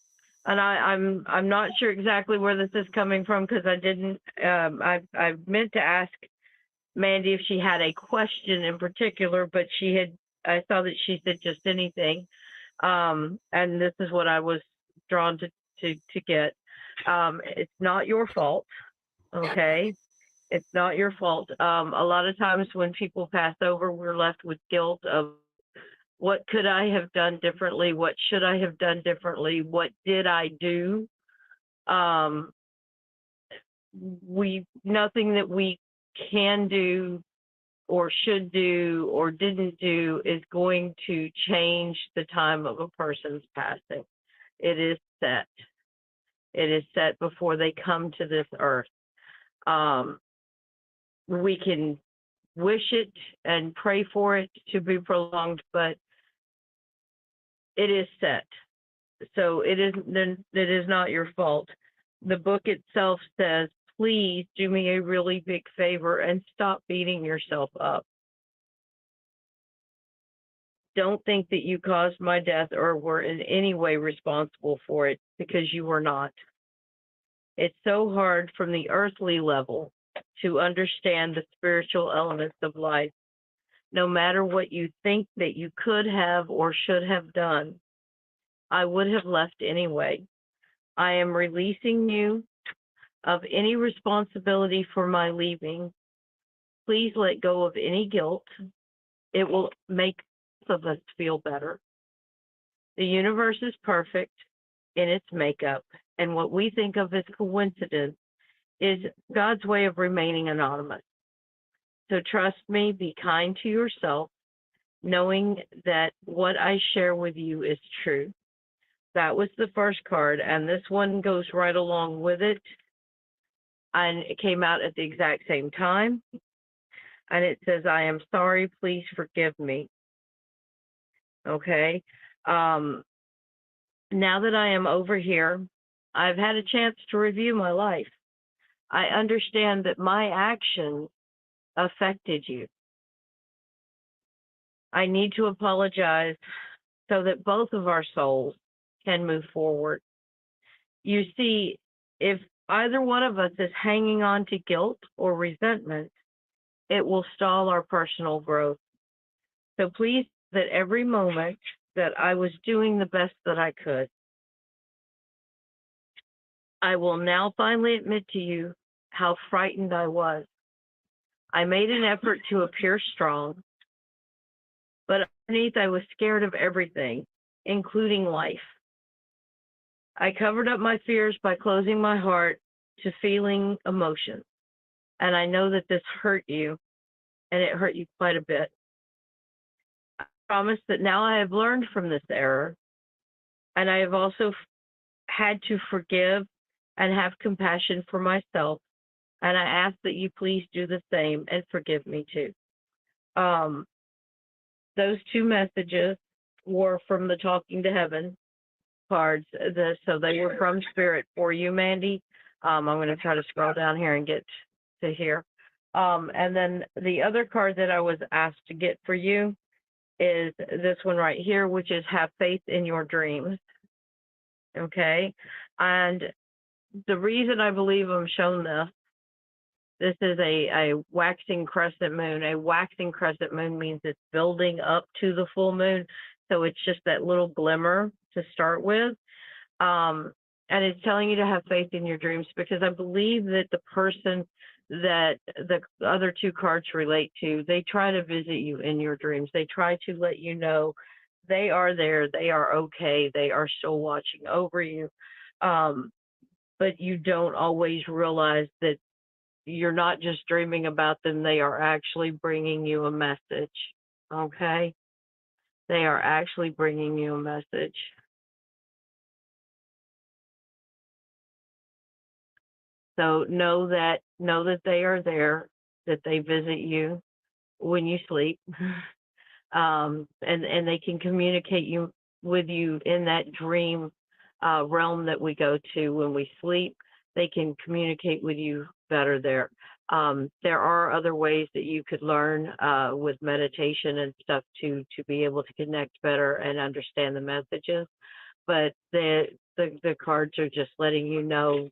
and I'm not sure exactly where this is coming from because I didn't. I meant to ask Mandy if she had a question in particular, but I saw that she said just anything. And this is what I was drawn to get. It's not your fault, okay? It's not your fault. A lot of times when people pass over, we're left with guilt of what could I have done differently? What should I have done differently? What did I do? nothing that we can do or should do or didn't do is going to change the time of a person's passing. It is set. It is set before they come to this earth. We can wish it and pray for it to be prolonged, but it is set. So it is not your fault. The book itself says, please do me a really big favor and stop beating yourself up. Don't think that you caused my death or were in any way responsible for it, because you were not. It's so hard from the earthly level to understand the spiritual elements of life. No matter what you think that you could have or should have done, I would have left anyway. I am releasing you of any responsibility for my leaving. Please let go of any guilt. It will make both of us feel better. The universe is perfect in its makeup, and what we think of as coincidence is God's way of remaining anonymous. So trust me, be kind to yourself, knowing that what I share with you is true. That was the first card, and this one goes right along with it. And it came out at the exact same time. And it says, I am sorry, please forgive me. Okay. Now that I am over here, I've had a chance to review my life. I understand that my actions affected you. I need to apologize so that both of our souls can move forward. You see, if either one of us is hanging on to guilt or resentment, it will stall our personal growth. So please, that every moment that I was doing the best that I could, I will now finally admit to you how frightened I was. I made an effort to appear strong, but underneath I was scared of everything, including life. I covered up my fears by closing my heart to feeling emotions. And I know that this hurt you, and it hurt you quite a bit. I promise that now I have learned from this error, and I have also had to forgive and have compassion for myself. And I ask that you please do the same and forgive me too. Those two messages were from the Talking to Heaven cards. So they were from Spirit for you, Mandy. I'm going to try to scroll down here and get to here. And then the other card that I was asked to get for you is this one right here, which is have faith in your dreams. Okay. And the reason I believe I'm shown this is a waxing crescent moon. A waxing crescent moon means it's building up to the full moon. So it's just that little glimmer to start with. And it's telling you to have faith in your dreams, because I believe that the person that the other two cards relate to, they try to visit you in your dreams. They try to let you know they are there, they are okay, they are still watching over you. But you don't always realize that you're not just dreaming about them, they are actually bringing you a message, okay? They are actually bringing you a message. So know that they are there, that they visit you when you sleep, and they can communicate with you in that dream realm that we go to when we sleep. They can communicate with you better there. There are other ways that you could learn with meditation and stuff to be able to connect better and understand the messages. But the cards are just letting you know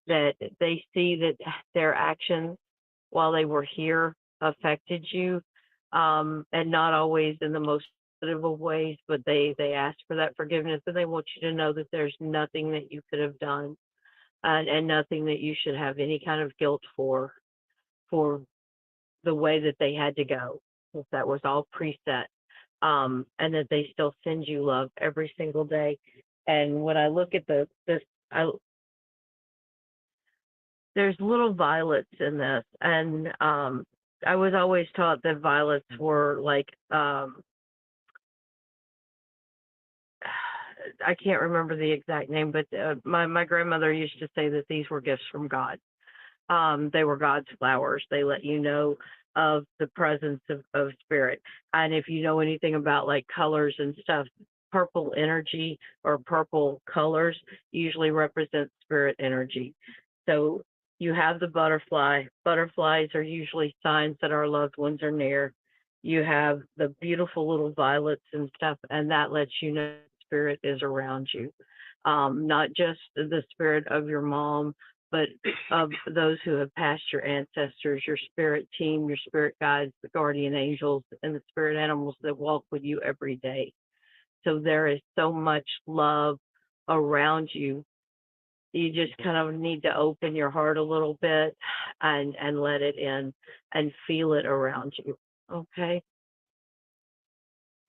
that they see that their actions while they were here affected you, and not always in the most positive of ways, but they ask for that forgiveness, and they want you to know that there's nothing that you could have done, and nothing that you should have any kind of guilt for the way that they had to go, if that was all preset, and that they still send you love every single day. And when I look at there's little violets in this, and I was always taught that violets were like I can't remember the exact name, but my grandmother used to say that these were gifts from God. They were God's flowers. They let you know of the presence of spirit. And if you know anything about like colors and stuff, purple energy or purple colors usually represent spirit energy. So you have the butterfly. Butterflies are usually signs that our loved ones are near. You have the beautiful little violets and stuff, and that lets you know spirit is around you. Not just the spirit of your mom, but of those who have passed, your ancestors, your spirit team, your spirit guides, the guardian angels, and the spirit animals that walk with you every day. So there is so much love around you. You just kind of need to open your heart a little bit and let it in and feel it around you. Okay.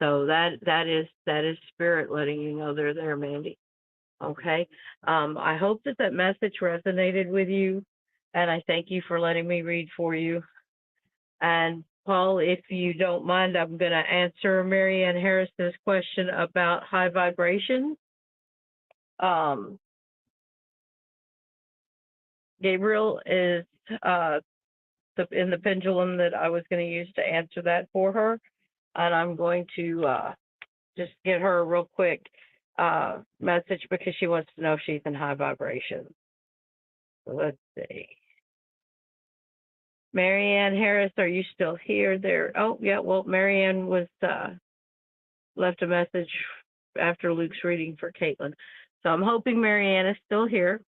So that is spirit letting you know they're there, Mandy. Okay. I hope that message resonated with you, and I thank you for letting me read for you. And Paul, if you don't mind, I'm going to answer Marianne Harris's question about high vibration. Gabriel is in the pendulum that I was going to use to answer that for her, and I'm going to just get her a real quick message because she wants to know if she's in high vibration. So let's see. Marianne Harris, are you still here? There. Oh, yeah. Well, Marianne was left a message after Luke's reading for Caitlin. So I'm hoping Marianne is still here.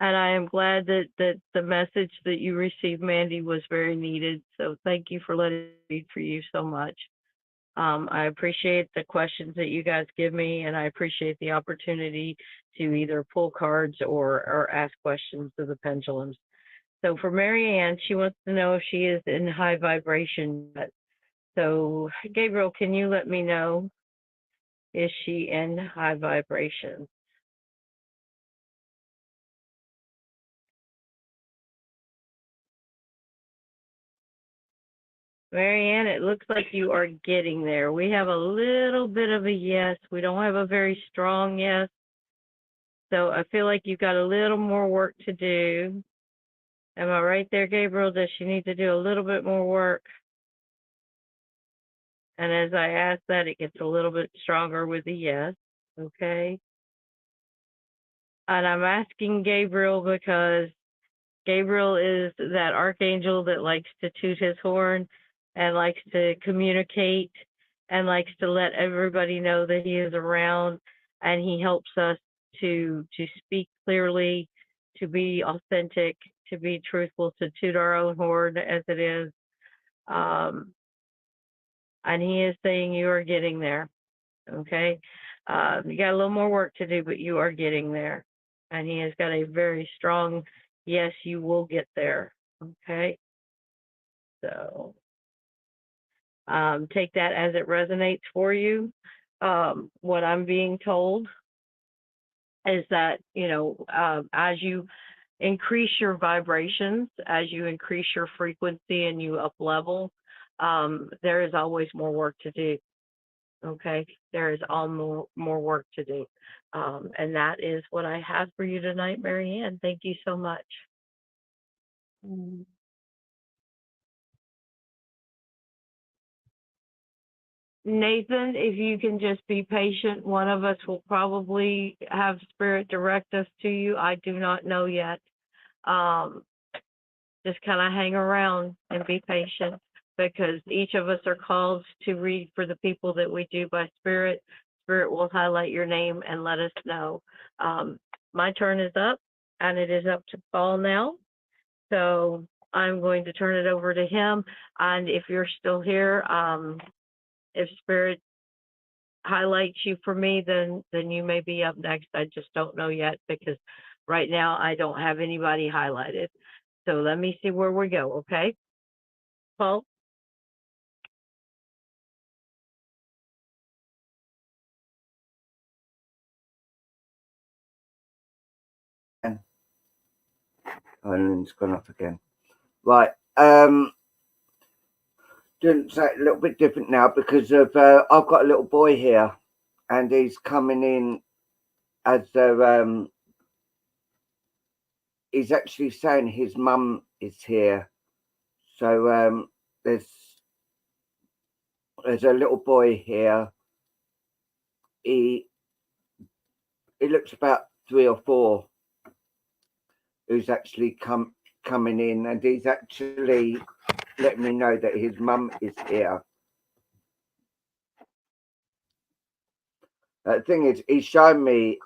And I am glad that the message that you received, Mandy, was very needed. So thank you for letting me read for you so much. I appreciate the questions that you guys give me, and I appreciate the opportunity to either pull cards or ask questions of the pendulums. So for Marianne, she wants to know if she is in high vibration. So Gabriel, can you let me know, is she in high vibration? Marianne, it looks like you are getting there. We have a little bit of a yes. We don't have a very strong yes. So I feel like you've got a little more work to do. Am I right there, Gabriel? Does she need to do a little bit more work? And as I ask that, it gets a little bit stronger with the yes. Okay. And I'm asking Gabriel because Gabriel is that archangel that likes to toot his horn and likes to communicate and likes to let everybody know that he is around, and he helps us to speak clearly, to be authentic, to be truthful, to toot our own horn as it is. And he is saying you are getting there. Okay. You got a little more work to do, but you are getting there. And he has got a very strong, yes, you will get there. Okay. So take that as it resonates for you. What I'm being told is that, as you increase your vibrations, as you increase your frequency and you up level, there is always more work to do. Okay, there is all more work to do. And that is what I have for you tonight, Marianne. Thank you so much. Nathan, if you can just be patient, one of us will probably have Spirit direct us to you. I do not know yet. Just kind of hang around and be patient, because each of us are called to read for the people that we do by Spirit. Spirit will highlight your name and let us know. My turn is up, and it is up to Paul now. So I'm going to turn it over to him. And if you're still here, if Spirit highlights you for me, then you may be up next. I just don't know yet, because right now I don't have anybody highlighted. So let me see where we go, okay? Paul? Oh, and it's gone off again. Right. Doing something a little bit different now because of I've got a little boy here, and he's coming in as he's actually saying his mum is here. So there's a little boy here. He looks about 3 or 4, who's actually coming in, and he's actually letting me know that his mum is here. The thing is, he's showing me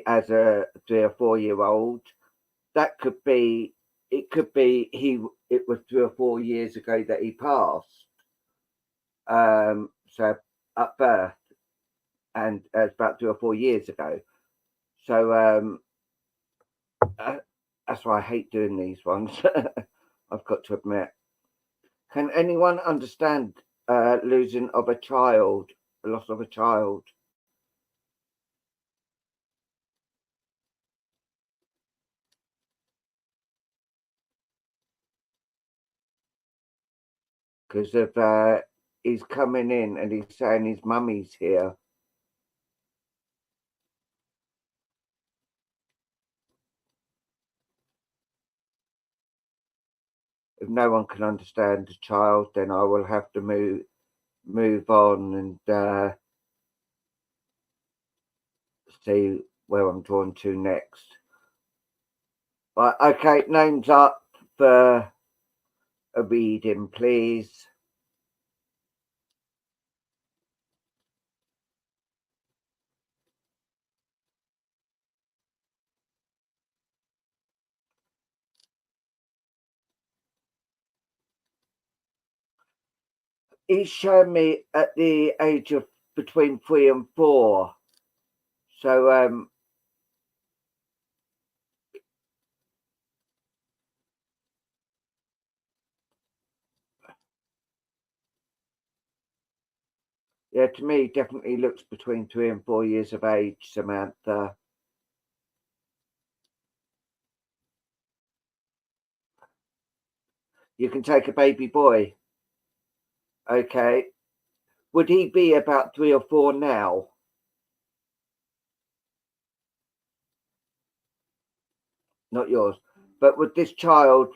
as a 3 or 4 year old. That could be, it could be it was 3 or 4 years ago that he passed. So at birth, and it's about 3 or 4 years ago. So that's why I hate doing these ones. I've got to admit. Can anyone understand losing of a child, the loss of a child? Because of he's coming in and he's saying his mummy's here. If no one can understand the child, then I will have to move on and see where I'm drawn to next. Right, okay, names up for a reading, please. He's shown me at the age of between 3 and 4. So yeah, to me, definitely looks between 3 and 4 years of age, Samantha. You can take a baby boy. Okay. Would he be about 3 or 4 now? Not yours. But would this child...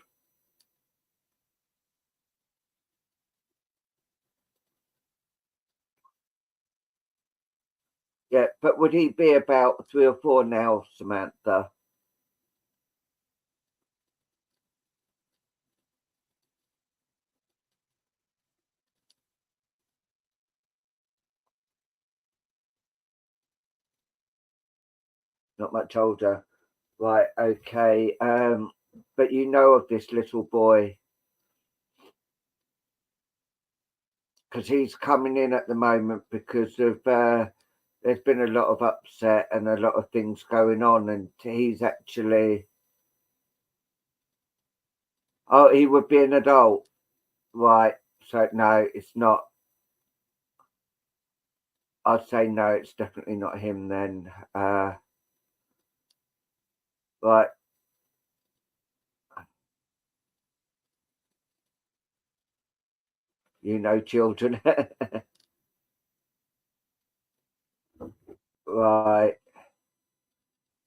Yeah, but would he be about 3 or 4 now, Samantha? Not much older. Right, okay. But you know of this little boy, because he's coming in at the moment because of there's been a lot of upset and a lot of things going on, and he's actually... Oh, he would be an adult. Right, so no, it's not. I'd say no, it's definitely not him then. Right. You know children. Right.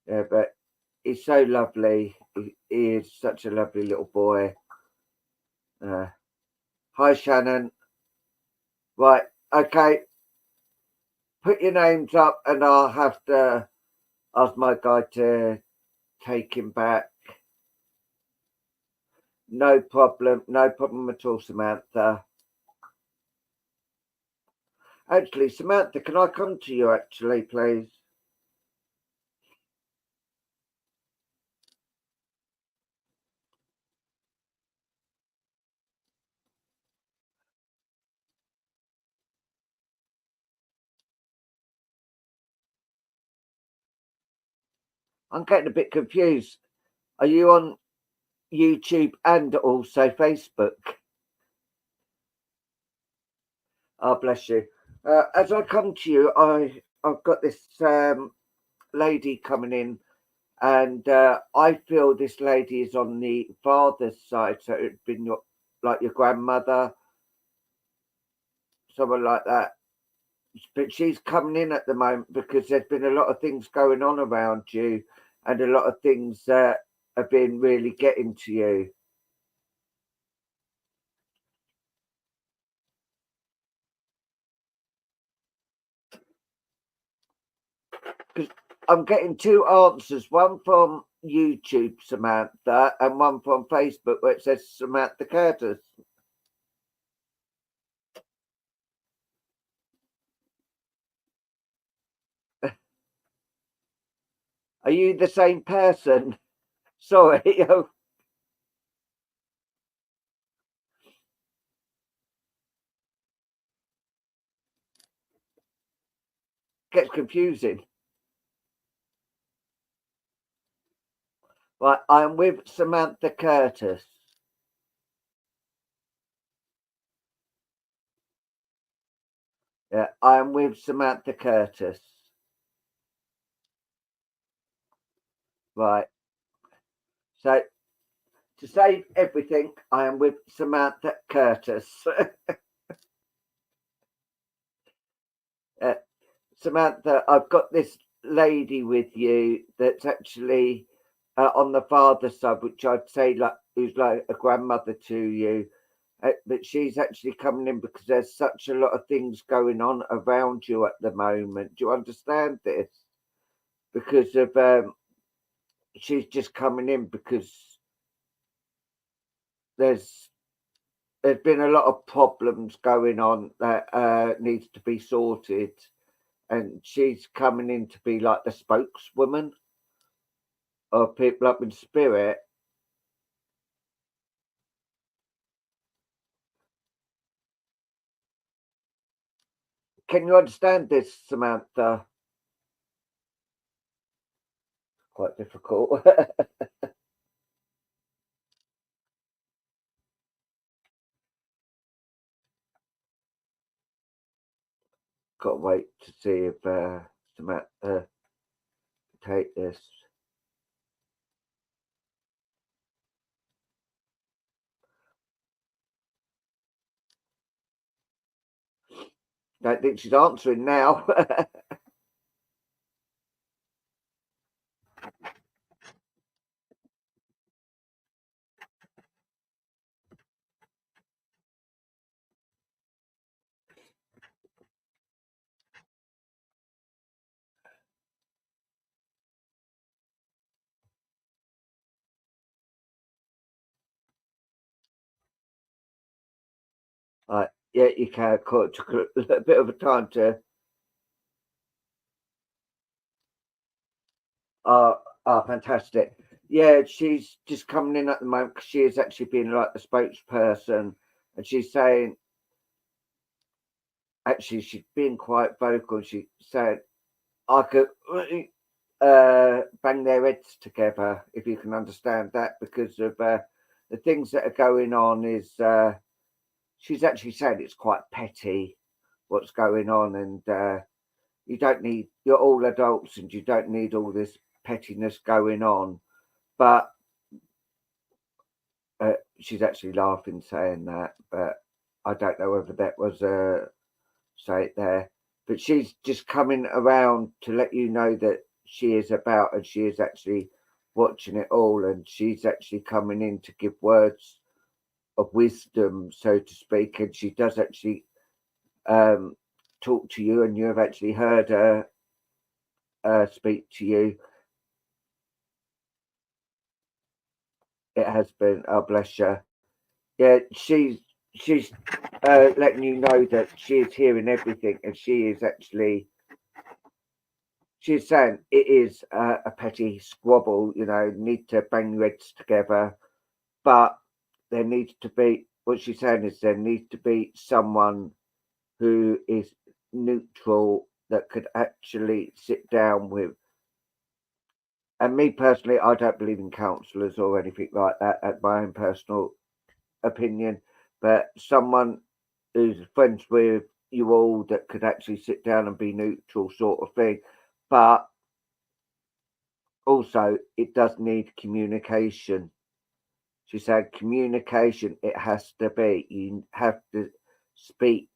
Yeah, but he's so lovely. He is such a lovely little boy. Hi, Shannon. Right, okay. Put your names up and I'll have to ask my guy to take him back. No problem. No problem at all, Samantha. Actually, Samantha, can I come to you actually, please? I'm getting a bit confused. Are you on YouTube and also Facebook? Oh, bless you. As I come to you, I've got this lady coming in, And I feel this lady is on the father's side, so it'd been like your grandmother, someone like that. But she's coming in at the moment because there's been a lot of things going on around you, and a lot of things that have been really getting to you. Because I'm getting two answers, one from YouTube, Samantha, and one from Facebook where it says Samantha Curtis. Are you the same person? Sorry. Gets confusing. Right, I'm with Samantha Curtis. Yeah, I'm with Samantha Curtis. Right. So to save everything, I am with Samantha Curtis. Samantha, I've got this lady with you that's actually on the father's side, which I'd say like who's like a grandmother to you. But she's actually coming in because there's such a lot of things going on around you at the moment. Do you understand this? Because of she's just coming in because there's been a lot of problems going on that needs to be sorted, and she's coming in to be like the spokeswoman of people up in spirit. Can you understand this, Samantha? Quite difficult. Got to wait to see if Samantha take this. Don't think she's answering now. Right, yeah, you can. Took a bit of a time to. Fantastic. Yeah, she's just coming in at the moment because she is actually being like the spokesperson, and she's saying, actually, she's being quite vocal. She said, I could bang their heads together, if you can understand that, because of the things that are going on. Is she's actually saying it's quite petty what's going on, and you don't need, you're all adults and you don't need all this pettiness going on. But she's actually laughing saying that, but I don't know whether that was say it there. But she's just coming around to let you know that she is about, and she is actually watching it all, and she's actually coming in to give words of wisdom, so to speak. And she does actually talk to you, and you have actually heard her speak to you. It has been, oh bless you. Yeah, she's letting you know that she is hearing everything, and she is actually, she's saying it is a petty squabble. You know, need to bang your heads together, but there needs to be, what she's saying is there needs to be someone who is neutral that could actually sit down with. And me personally, I don't believe in counsellors or anything like that, at my own personal opinion, but someone who's friends with you all that could actually sit down and be neutral, sort of thing. But also it does need communication. She said communication, it has to be. You have to speak,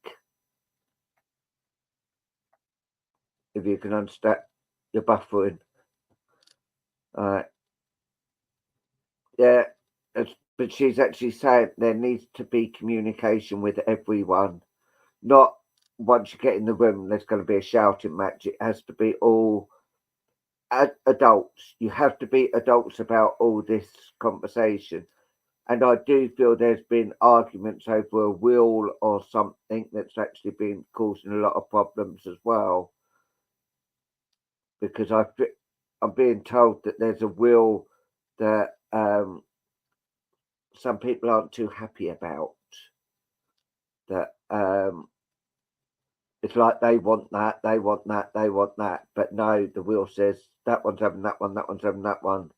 if you can understand. You're buffering. Yeah, but she's actually saying there needs to be communication with everyone. Not once you get in the room, there's going to be a shouting match. It has to be all adults. You have to be adults about all this conversation. And I do feel there's been arguments over a will or something that's actually been causing a lot of problems as well. Because I'm being told that there's a will that some people aren't too happy about. That it's like they want that, they want that, they want that. But no, the will says that one's having that one, that one's having that one.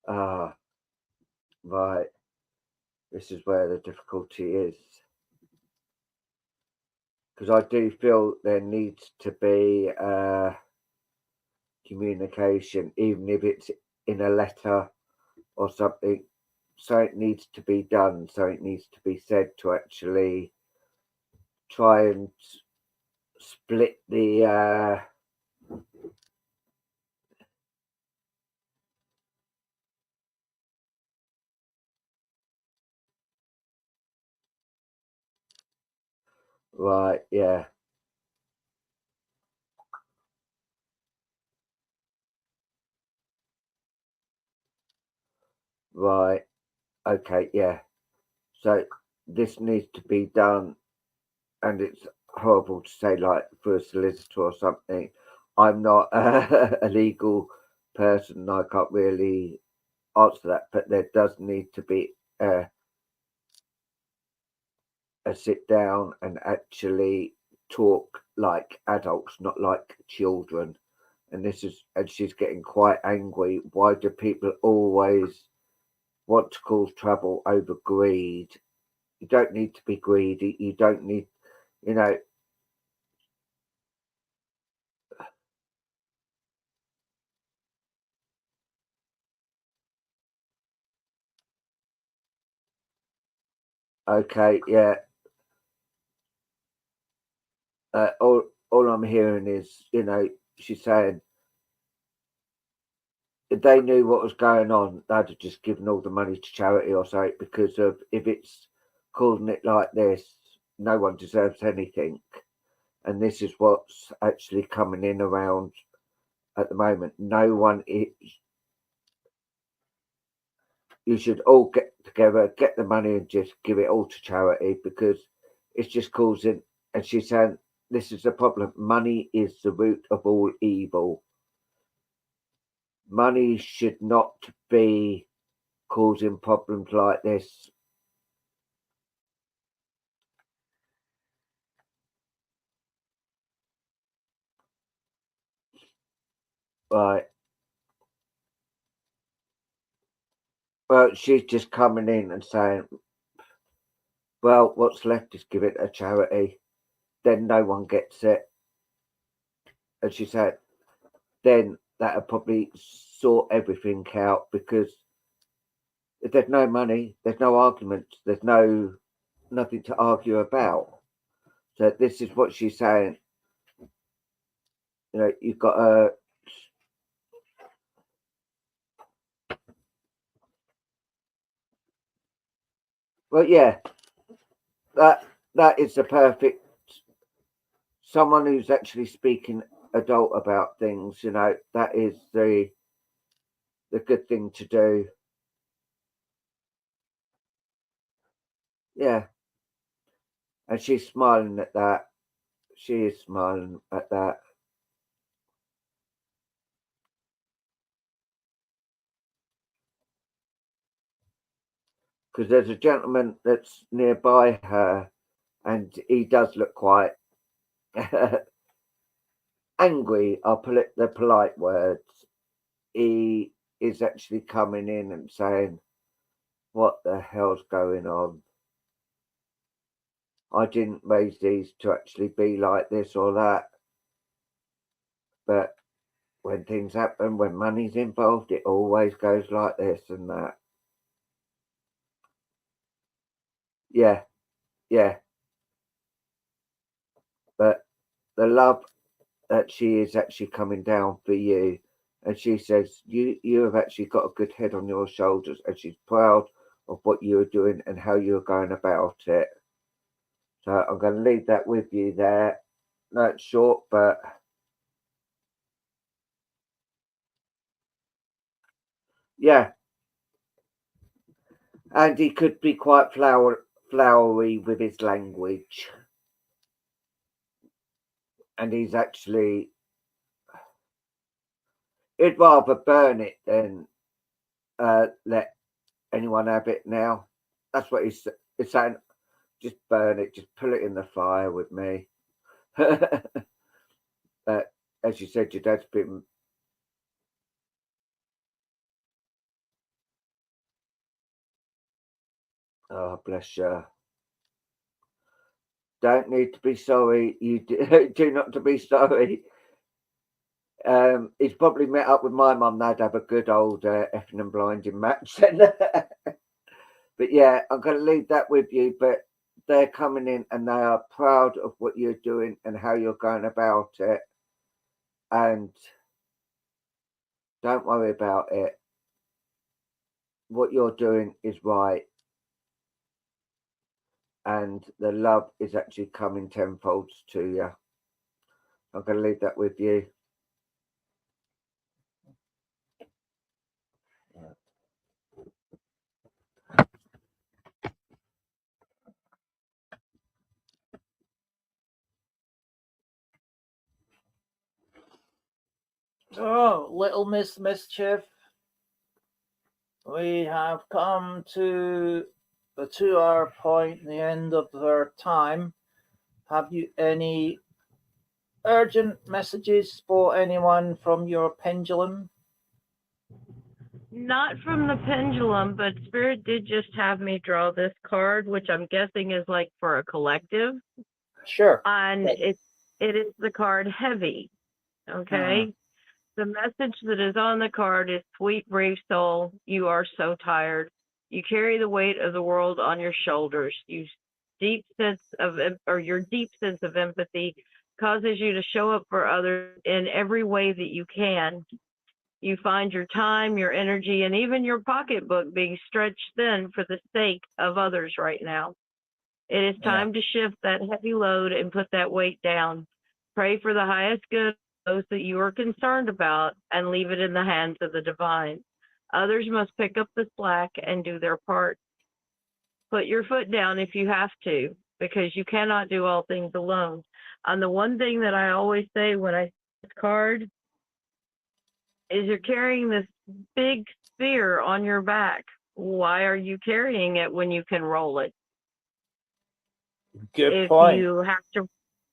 Ah, right. This is where the difficulty is. Because I do feel there needs to be communication, even if it's in a letter or something. So it needs to be done. So it needs to be said to actually try and split the. Right, yeah. Right, okay, yeah. So this needs to be done, and it's horrible to say, like, for a solicitor or something. I'm not a legal person, I can't really answer that, but there does need to be a sit down and actually talk like adults, not like children. And she's getting quite angry. Why do people always want to cause trouble over greed? You don't need to be greedy. You don't need, you know, okay, yeah. All I'm hearing is, she's saying if they knew what was going on, they'd have just given all the money to charity or something. Because of if it's causing it like this, no one deserves anything. And this is what's actually coming in around at the moment. No one is. You should all get together, get the money, and just give it all to charity because it's just causing. And she's saying this is the problem. Money is the root of all evil. Money should not be causing problems like this. Right. Well, she's just coming in and saying, well, what's left is give it a charity. Then no one gets it. And she said, then that'll probably sort everything out because if there's no money, there's no arguments, there's nothing to argue about. So this is what she's saying. You've got a. Well, yeah, that is the perfect someone who's actually speaking adult about things. That is the good thing to do. Yeah, and she's smiling at that. She is smiling at that. Because there's a gentleman that's nearby her, and he does look quite angry. I'll put it the polite words. He is actually coming in and saying, what the hell's going on? I didn't raise these to actually be like this or that. But when things happen, when money's involved, it always goes like this and that. Yeah, yeah. But the love that she is actually coming down for you, and she says you have actually got a good head on your shoulders, and she's proud of what you are doing and how you're going about it. So I'm going to leave that with you there. No, it's short, but yeah. And he could be quite flowery with his language, and he's actually he'd rather burn it than let anyone have it now. That's what he's saying. Just burn it, just pull it in the fire with me. But as you said, your dad's been. Oh, bless you. Don't need to be sorry. You do not to be sorry. He's probably met up with my mum. They'd have a good old effing and blinding match. But yeah, I'm going to leave that with you. But they're coming in and they are proud of what you're doing and how you're going about it. And don't worry about it. What you're doing is right. And the love is actually coming tenfold to you. I'm going to leave that with you. Oh, little Miss Mischief. We have come to the 2-hour point, the end of their time. Have you any urgent messages for anyone from your pendulum? Not from the pendulum, but Spirit did just have me draw this card, which I'm guessing is like for a collective. Sure. And it is the card heavy. Okay. The message that is on the card is, sweet, brave soul, you are so tired. You carry the weight of the world on your shoulders. Your deep sense of empathy causes you to show up for others in every way that you can. You find your time, your energy, and even your pocketbook being stretched thin for the sake of others right now. It is time to shift that heavy load and put that weight down. Pray for the highest good of those that you are concerned about and leave it in the hands of the divine. Others must pick up the slack and do their part. Put your foot down if you have to, because you cannot do all things alone. And the one thing that I always say when I see this card is, you're carrying this big spear on your back. Why are you carrying it when you can roll it? Good point.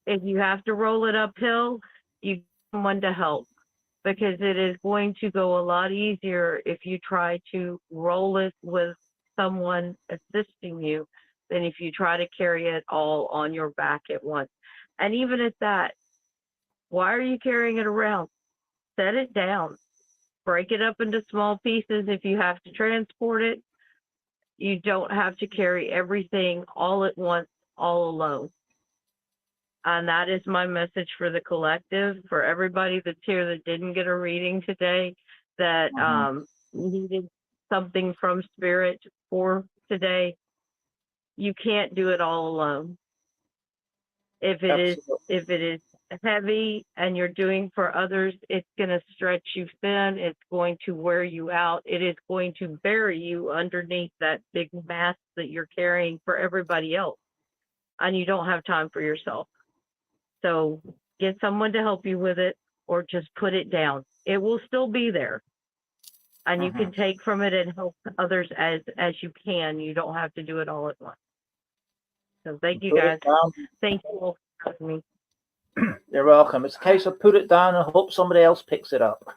If you have to roll it uphill, you get someone to help, because it is going to go a lot easier if you try to roll it with someone assisting you than if you try to carry it all on your back at once. And even at that, why are you carrying it around? Set it down. Break it up into small pieces if you have to transport it. You don't have to carry everything all at once, all alone. And that is my message for the collective, for everybody that's here that didn't get a reading today, that needed something from Spirit for today. You can't do it all alone. If it is heavy and you're doing for others, it's going to stretch you thin. It's going to wear you out. It is going to bury you underneath that big mass that you're carrying for everybody else. And you don't have time for yourself. So get someone to help you with it, or just put it down. It will still be there. And you can take from it and help others as you can. You don't have to do it all at once. So thank you, guys. Thank you all for having me. You're welcome. It's a case of put it down and hope somebody else picks it up.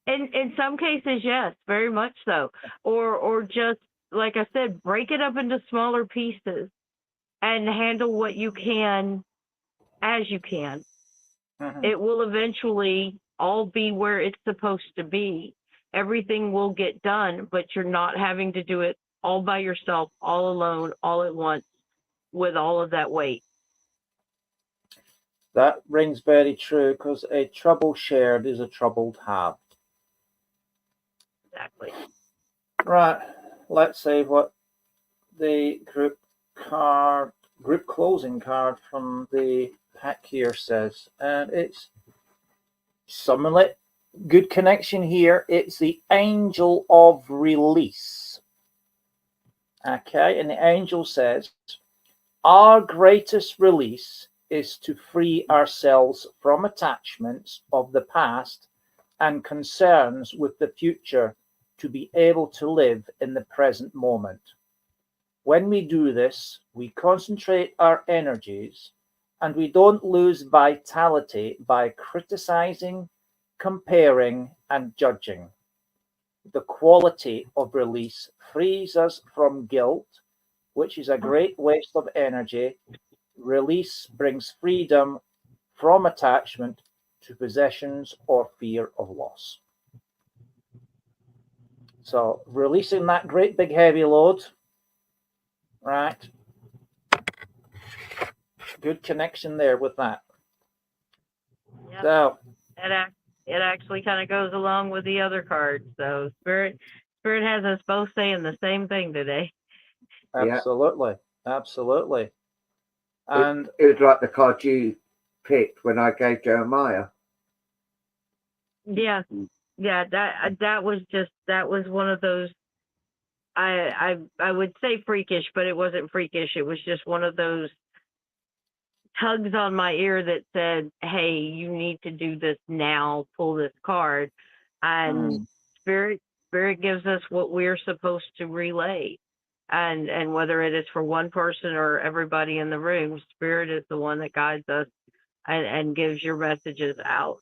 In some cases, yes, very much so. Or just like I said, break it up into smaller pieces and handle what you can as you can. Mhm. It will eventually all be where it's supposed to be. Everything will get done, but you're not having to do it all by yourself, all alone, all at once, with all of that weight. That rings very true, because a trouble shared is a troubled halved. Exactly. Right. Let's see what the group closing card from the pack here says. And it's somewhat good connection here. It's the Angel of Release. Okay, and the angel says, our greatest release is to free ourselves from attachments of the past and concerns with the future, to be able to live in the present moment. When we do this, we concentrate our energies and we don't lose vitality by criticizing, comparing, and judging. The quality of release frees us from guilt, which is a great waste of energy. Release brings freedom from attachment to possessions or fear of loss. So, releasing that great big heavy load, right? Good connection there with that. Yep. So, It actually kind of goes along with the other cards. So Spirit has us both saying the same thing today. absolutely, absolutely. And it was like the card you picked when I gave Jeremiah. Yeah, that was one of those. I would say freakish, but it wasn't freakish. It was just one of those tugs on my ear that said, "Hey, you need to do this now. Pull this card," and Spirit gives us what we're supposed to relay, and whether it is for one person or everybody in the room, Spirit is the one that guides us and gives your messages out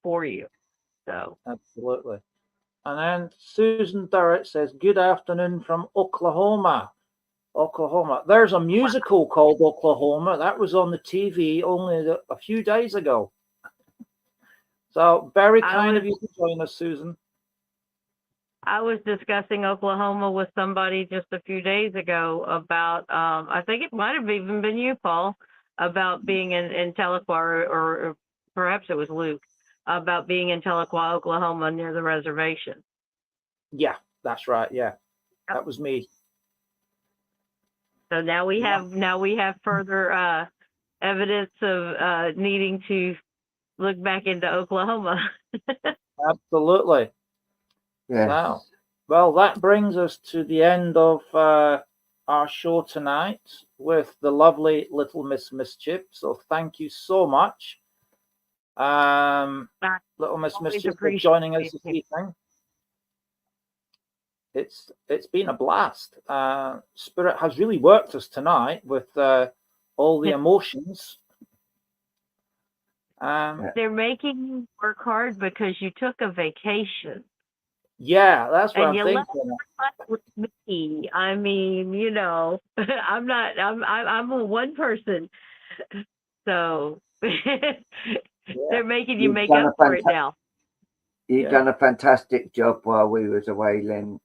for you. So absolutely. And then Susan Durrett says, good afternoon from Oklahoma. Oklahoma. There's a musical called Oklahoma that was on the TV only a few days ago. So very kind of you to join us, Susan. I was discussing Oklahoma with somebody just a few days ago about, I think it might have even been you, Paul, about being in Tahlequah, or perhaps it was Luke, about being in Tahlequah, Oklahoma, near the reservation. Yeah, that's right. Yeah, that was me. So now we have further evidence of needing to look back into Oklahoma. Absolutely. Yes. So, well, that brings us to the end of our show tonight with the lovely little Miss Mischief. So thank you so much, little Miss Mischief, for joining us this evening. It's been a blast. Spirit has really worked us tonight with all the emotions. They're making you work hard because you took a vacation. Yeah, that's what and I'm thinking. With me. I mean, I'm a one person. So they're making you make up for it now. You've done a fantastic job while we was away, Lin.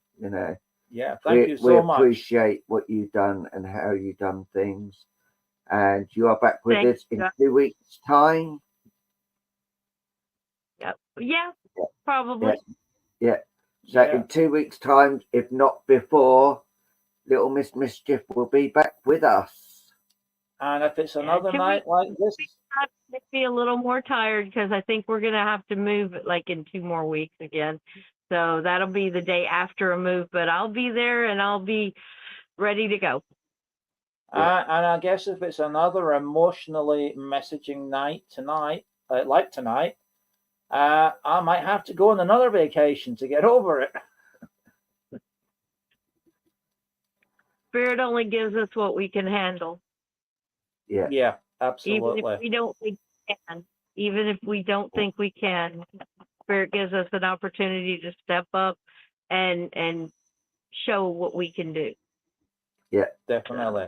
Yeah, thank you so much. We appreciate what you've done and how you've done things. And you are back with us in 2 weeks' time. Yep. Yeah, probably. Yeah. So in 2 weeks' time, if not before, little Miss Mischief will be back with us. And if it's another night like this, I'm going to be a little more tired because I think we're going to have to move like in 2 more weeks again. So that'll be the day after a move, but I'll be there and I'll be ready to go. And I guess if it's another emotionally messaging night tonight, like tonight, I might have to go on another vacation to get over it. Spirit only gives us what we can handle. Yeah, absolutely. Even if we don't think we can, Spirit gives us an opportunity to step up and show what we can do. Yeah, definitely.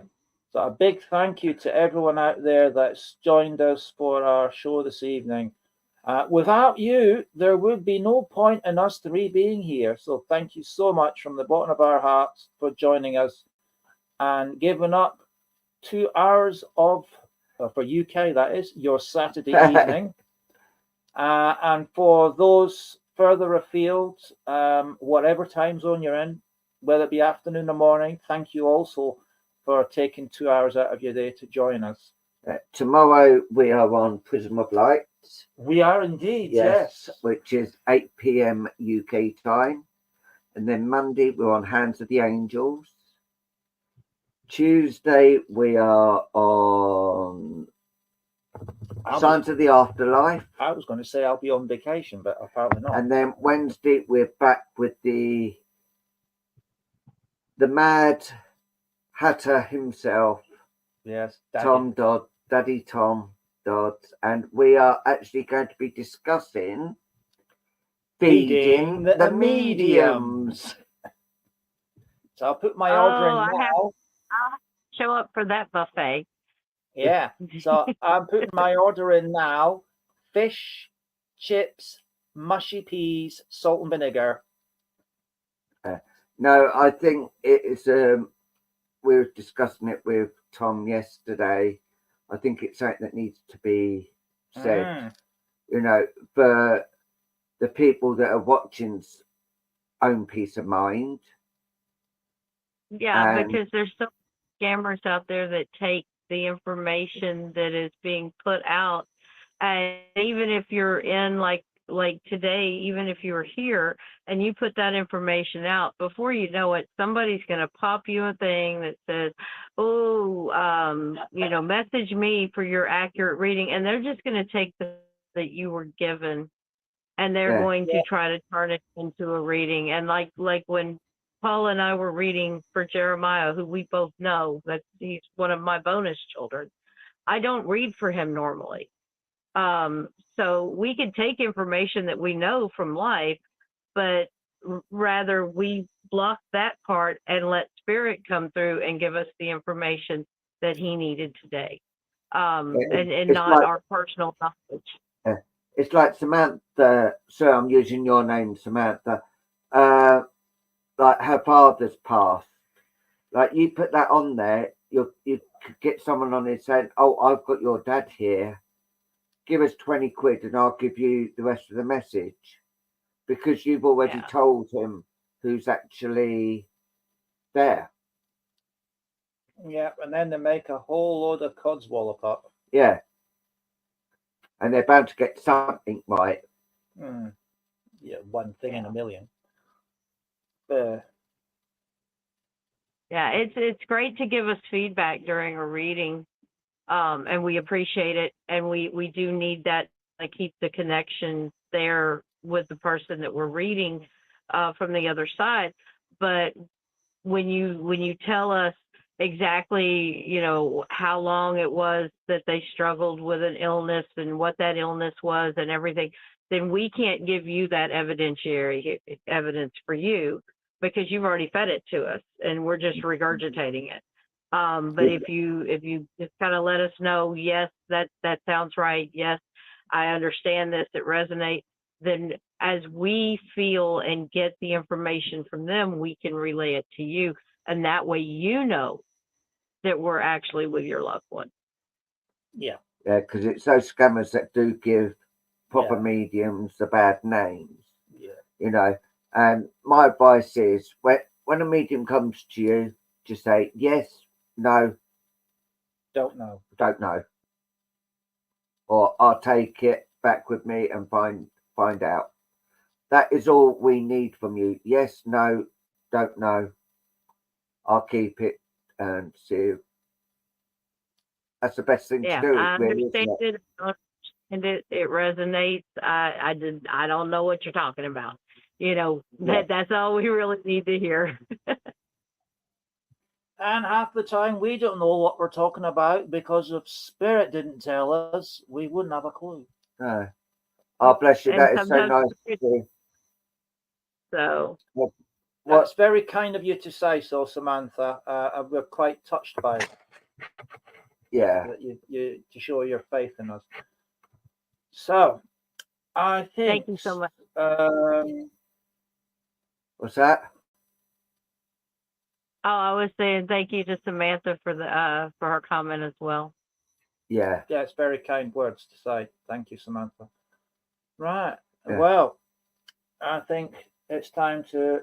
So a big thank you to everyone out there that's joined us for our show this evening. Without you, there would be no point in us three being here. So thank you so much from the bottom of our hearts for joining us and giving up 2 hours of, for UK, that is, your Saturday evening. And for those further afield, whatever time zone you're in, whether it be afternoon or morning, thank you also for taking 2 hours out of your day to join us. Tomorrow we are on Prism of Light. We are indeed, yes. Which is 8 p.m. UK time. And then Monday we're on Hands of the Angels. Tuesday we are on Signs of the Afterlife. I was going to say I'll be on vacation, but apparently not. And then Wednesday we're back with the Mad Hatter himself. Yes, Tom Dodd, Daddy Tom Dodd, and we are actually going to be discussing feeding the mediums. So I'll put my order in now. I'll show up for that buffet. Yeah, so I'm putting my order in now. Fish, chips, mushy peas, salt and vinegar. No, I think it is. We were discussing it with Tom yesterday. I think it's something that needs to be said. You know, for the people that are watching's own peace of mind. Yeah, because there's so many scammers out there that take the information that is being put out, and even if you're in like today, even if you were here and you put that information out, before you know it, somebody's going to pop you a thing that says, message me for your accurate reading, and they're just going to take the that you were given, and they're going to try to turn it into a reading. And like when Paul and I were reading for Jeremiah, who we both know that he's one of my bonus children, I don't read for him normally. So we could take information that we know from life, but rather we block that part and let Spirit come through and give us the information that he needed today, and not like our personal knowledge. It's like Samantha, so I'm using your name, Samantha, like her father's passed. Like you put that on there, you could get someone on it saying, "Oh, I've got your dad here. Give us 20 quid and I'll give you the rest of the message," because you've already told him who's actually there. Yeah, and then they make a whole load of codswallop up. Yeah. And they're bound to get something right. Yeah, one thing in a million. Yeah, it's great to give us feedback during a reading. And we appreciate it, and we do need that to keep the connection there with the person that we're reading from the other side. But when you tell us exactly, how long it was that they struggled with an illness and what that illness was and everything, then we can't give you that evidentiary evidence for you, because you've already fed it to us and we're just regurgitating it. But if you just kind of let us know, yes, that sounds right, yes, I understand this, it resonates, then as we feel and get the information from them, we can relay it to you. And that way you know that we're actually with your loved one. Yeah. Yeah, because it's those scammers that do give proper mediums the bad names. Yeah. And my advice is when a medium comes to you, just say yes, no, don't know, or I'll take it back with me and find out. That is all we need from you. Yes, no, don't know. I'll keep it and see. That's the best thing to do. I really, understand it. And it resonates. I don't know what you're talking about. That's all we really need to hear. And half the time we don't know what we're talking about, because if Spirit didn't tell us, we wouldn't have a clue. No. Oh, bless you. And That is so sometimes nice to see. so What? That's very kind of you to say so, Samantha. We're quite touched by it, Yeah. that you to show your faith in us. So, I think. thank you so much. What's that? Oh, I was saying thank you to Samantha for her comment as well. Yeah. Yeah, it's very kind words to say. Thank you, Samantha. Right. Yeah. Well, I think it's time to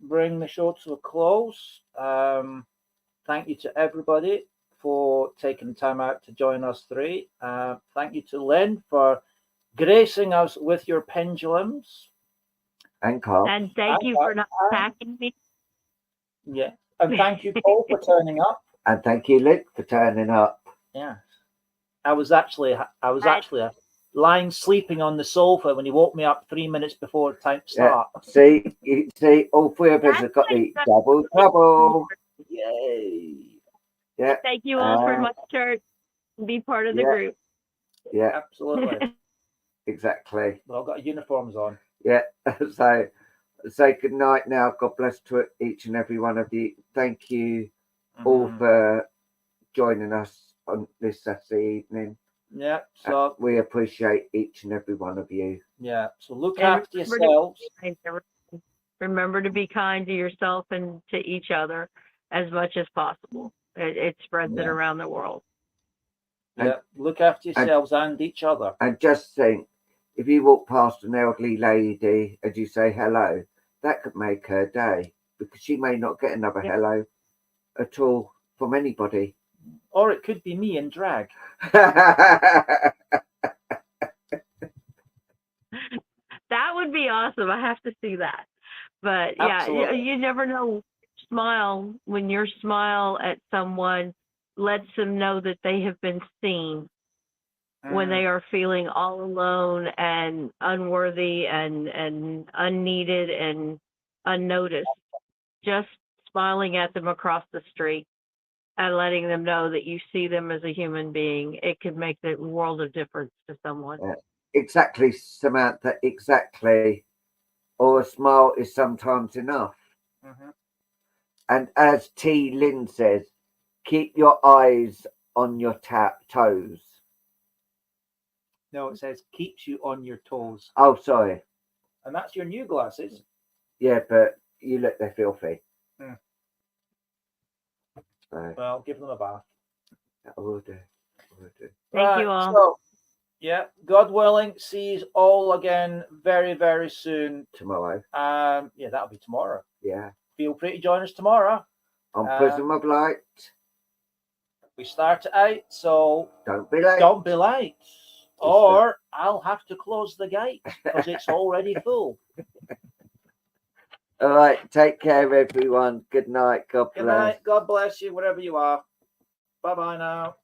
bring the show to a close. Thank you to everybody for taking the time out to join us three. Thank you to Lin for gracing us with your pendulums. And Carl. And thank you for not attacking me. Yeah. And thank you, Paul, for turning up. And thank you, Luke, for turning up. Yeah. I was actually lying sleeping on the sofa when he woke me up 3 minutes before time to start. Yeah. See, all three of us have got the double trouble. Yay. Yeah. Thank you all for my church. Be part of the group. Yeah. Absolutely. Exactly. Well, I've got uniforms on. Yeah. So say good night now. God bless to each and every one of you. Thank you all for joining us on this Saturday evening. Yeah. So we appreciate each and every one of you. Yeah. So look And after yourselves. Remember to be kind to yourself and to each other as much as possible. It spreads it around the world. Yeah. Look after yourselves and each other. And just think, if you walk past an elderly lady and you say hello, that could make her day, because she may not get another hello at all from anybody. Or it could be me in drag. That would be awesome. I have to see that. But yeah, you never know. Smile. When you smile at someone, lets them know that they have been seen. When they are feeling all alone and unworthy and unneeded and unnoticed, just smiling at them across the street and letting them know that you see them as a human being, it could make the world of difference to someone. Yeah, exactly, Samantha, exactly. Or a smile is sometimes enough. And as T. Lin says, keep your eyes on your toes. No, it says keeps you on your toes. Oh, sorry. And that's your new glasses. Yeah, but you look, they're filthy. So, well, give them a bath. I will do. Thank you all. So, yeah, God willing, see you all again very, very soon. Tomorrow. Yeah, that'll be tomorrow. Yeah. Feel free to join us tomorrow. On Prism of Light. We start at 8, so don't be late. Don't be late. Or I'll have to close the gate because it's already full. All right. Take care, everyone. Good night. God bless. Good night. God bless you, wherever you are. Bye-bye now.